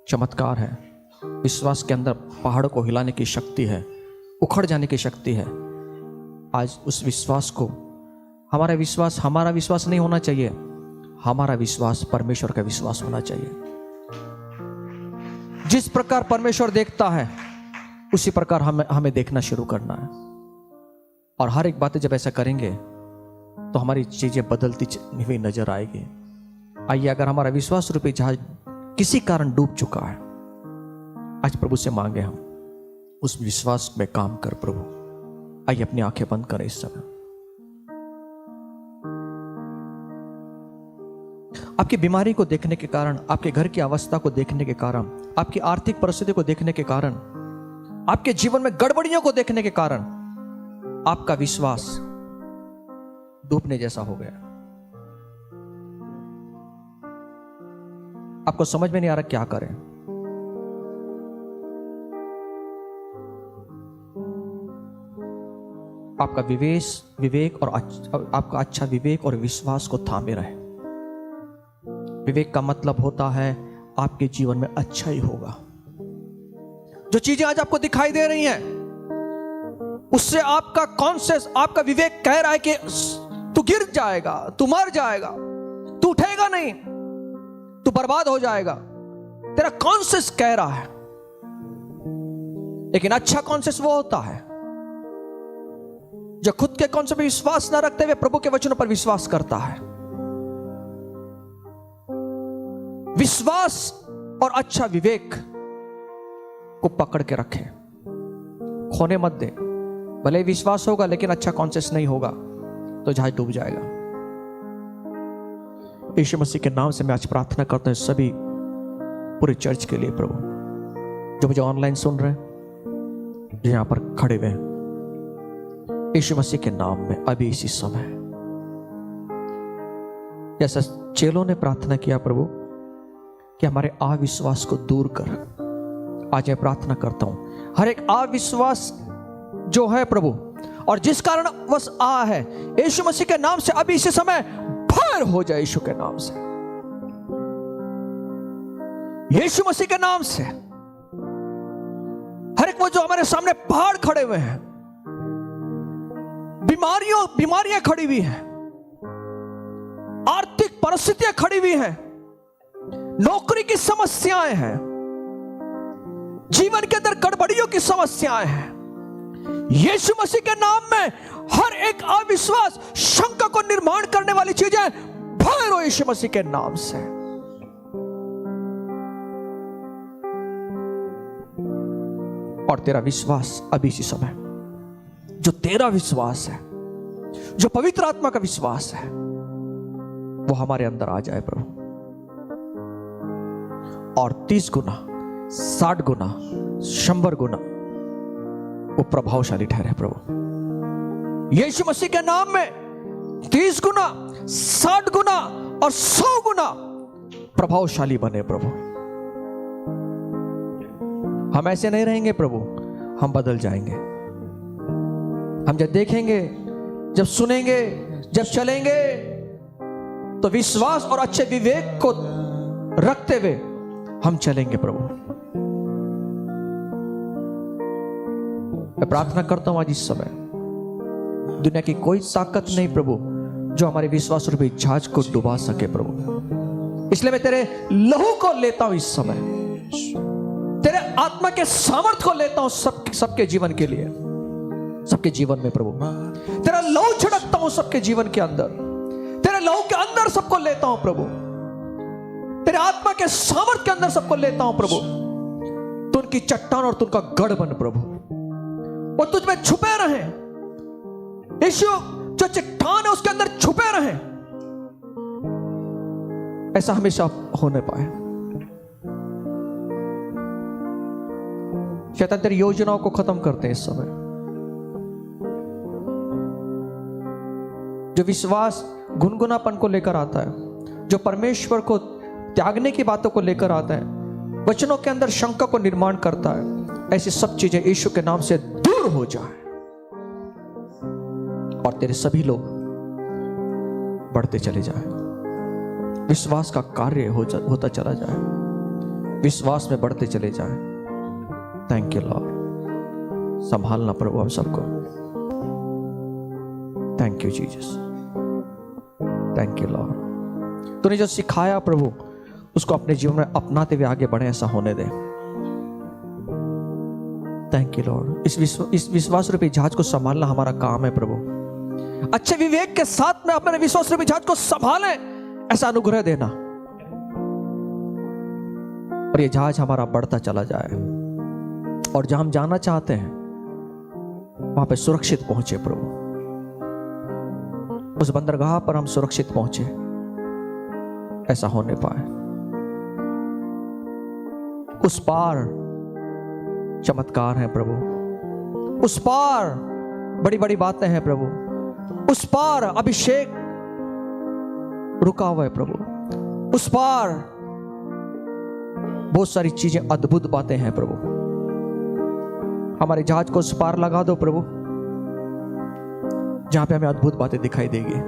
चमत्कार है. विश्वास के अंदर पहाड़ को हिलाने की शक्ति है, उखड़ जाने की शक्ति है. आज उस विश्वास को, हमारा विश्वास नहीं होना चाहिए, हमारा विश्वास परमेश्वर का विश्वास होना चाहिए. जिस प्रकार परमेश्वर देखता है उसी प्रकार हमें देखना शुरू करना है. और हर एक बातें जब ऐसा करेंगे तो हमारी चीजें बदलती हुई नजर आएगी. आइए, अगर हमारा विश्वास रूपी जहाज किसी कारण डूब चुका है, आज प्रभु से मांगे हम, उस विश्वास में काम कर प्रभु. आइए अपनी आंखें बंद करें इस समय. आपकी बीमारी को देखने के कारण, आपके घर की अवस्था को देखने के कारण, आपकी आर्थिक परिस्थिति को देखने के कारण, आपके जीवन में गड़बड़ियों को देखने के कारण आपका विश्वास डूबने जैसा हो गया. आपको समझ में नहीं आ रहा क्या करें. आपका विवेक और आपका अच्छा विवेक और विश्वास को थामे रहे. विवेक का मतलब होता है आपके जीवन में अच्छा ही होगा. जो चीजें आज आपको दिखाई दे रही हैं, उससे आपका कॉन्शियस, आपका विवेक कह रहा है कि तू गिर जाएगा, तू मर जाएगा, तू उठेगा नहीं, तू बर्बाद हो जाएगा. तेरा कॉन्शियस कह रहा है. लेकिन अच्छा कॉन्शियस वो होता है जो खुद के कॉन्सेप्ट पर विश्वास न रखते हुए प्रभु के वचनों पर विश्वास करता है. विश्वास और अच्छा विवेक को पकड़ के रखें. खोने मत दे। भले ही विश्वास होगा लेकिन अच्छा कॉन्शियस नहीं होगा तो जहाज डूब जाएगा। यीशु मसीह के नाम से मैं आज प्रार्थना करता हूं सभी पूरे चर्च के लिए प्रभु, जो मुझे ऑनलाइन सुन रहे हैं, जो यहां पर खड़े हुए हैं, यीशु मसीह के नाम में अभी इसी समय, जैसा चेलों ने प्रार्थना किया प्रभु कि हमारे अविश्वास को दूर कर, आज मैं प्रार्थना करता हूं हर एक अविश्वास जो है प्रभु और जिस कारण बस है, यीशु मसीह के नाम से अभी इसी समय बाहर हो जाए। यीशु के नाम से, यीशु मसीह के नाम से हर एक वो जो हमारे सामने पहाड़ खड़े हुए हैं, बीमारियां खड़ी हुई हैं, आर्थिक परिस्थितियां खड़ी हुई हैं, नौकरी की समस्याएं हैं, जीवन के अंदर गड़बड़ियों की समस्याएं हैं, यीशु मसीह के नाम में हर एक अविश्वास, शंका को निर्माण करने वाली चीजें बाहर हो यीशु मसीह के नाम से। और तेरा विश्वास अभी इसी समय, जो तेरा विश्वास है, जो पवित्र आत्मा का विश्वास है, वो हमारे अंदर आ जाए प्रभु, और 30 गुना, 60 गुना, 100 गुना वो प्रभावशाली ठहरे प्रभु। यीशु मसीह के नाम में 30 गुना, 60 गुना और 100 गुना प्रभावशाली बने प्रभु। हम ऐसे नहीं रहेंगे प्रभु, हम बदल जाएंगे। हम जब देखेंगे, जब सुनेंगे, जब चलेंगे तो विश्वास और अच्छे विवेक को रखते हुए हम चलेंगे प्रभु। मैं प्रार्थना करता हूं आज इस समय, दुनिया की कोई ताकत नहीं प्रभु जो हमारे विश्वास रूपी जहाज को डुबा सके प्रभु। इसलिए मैं तेरे लहू को लेता हूं इस समय, तेरे आत्मा के सामर्थ को लेता हूं सबके जीवन के लिए, सबके जीवन में प्रभु। तेरा लहू छिड़कता हूं सबके जीवन के अंदर, तेरे लहू के अंदर सबको लेता हूं प्रभु, तेरे आत्मा के सामर्थ के अंदर सबको लेता हूं प्रभु। तू उनकी चट्टान और तू उनका गढ़ बन प्रभु, वो तुझ में छुपे रहे। यीशु जो चट्टान है उसके अंदर छुपे रहे, ऐसा हमेशा होने पाए। शैतान तेरी योजनाओं को खत्म करते हैं इस समय। जो विश्वास गुनगुनापन को लेकर आता है, जो परमेश्वर को त्यागने की बातों को लेकर आता है, वचनों के अंदर शंका को निर्माण करता है, ऐसी सब चीजें यीशु के नाम से दूर हो जाए और तेरे सभी लोग बढ़ते चले जाए, विश्वास का कार्य होता चला जाए, विश्वास में बढ़ते चले जाए। थैंक यू लॉर्ड, संभालना प्रभु हम सबको। Thank you Jesus, thank you Lord. तूने जो सिखाया प्रभु उसको अपने जीवन में अपनाते हुए आगे बढ़े, ऐसा होने दे। Thank you Lord. इस विश्वास रूपी जहाज को संभालना हमारा काम है प्रभु। अच्छे विवेक के साथ में अपने विश्वास रूपी जहाज को संभालें, ऐसा अनुग्रह देना, और ये जहाज हमारा बढ़ता चला जाए और जहां हम जाना चाहते हैं वहां पे सुरक्षित पहुंचे प्रभु। उस बंदरगाह पर हम सुरक्षित पहुंचे, ऐसा होने पाए। उस पार चमत्कार है प्रभु, उस पार बड़ी बड़ी बातें हैं प्रभु, उस पार अभिषेक रुका हुआ है प्रभु, उस पार बहुत सारी चीजें, अद्भुत बातें हैं प्रभु। हमारे जहाज को उस पार लगा दो प्रभु, जहां पे हमें अद्भुत बातें दिखाई देगी।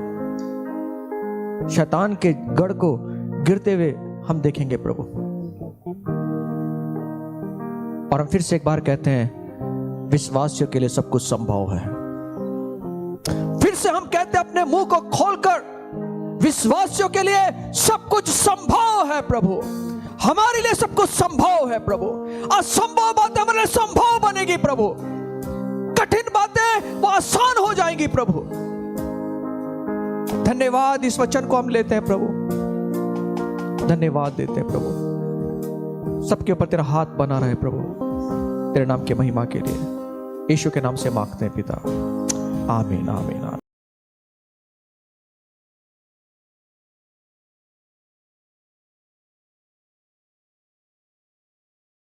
शैतान के गढ़ को गिरते हुए हम देखेंगे प्रभु। और हम फिर से एक बार कहते हैं, विश्वासियों के लिए सब कुछ संभव है। फिर से हम कहते हैं अपने मुंह को खोलकर, विश्वासियों के लिए सब कुछ संभव है प्रभु। हमारे लिए सब कुछ संभव है प्रभु। असंभव बातें हमारे लिए संभव बनेगी प्रभु, कठिन बातें वो आसान हो जाएंगी प्रभु। धन्यवाद, इस वचन को हम लेते हैं प्रभु, धन्यवाद देते हैं प्रभु। सबके ऊपर तेरा हाथ बना रहे प्रभु, तेरे नाम की महिमा के लिए। यीशु के नाम से मांगते हैं पिता, आमीन आमीन आमीन।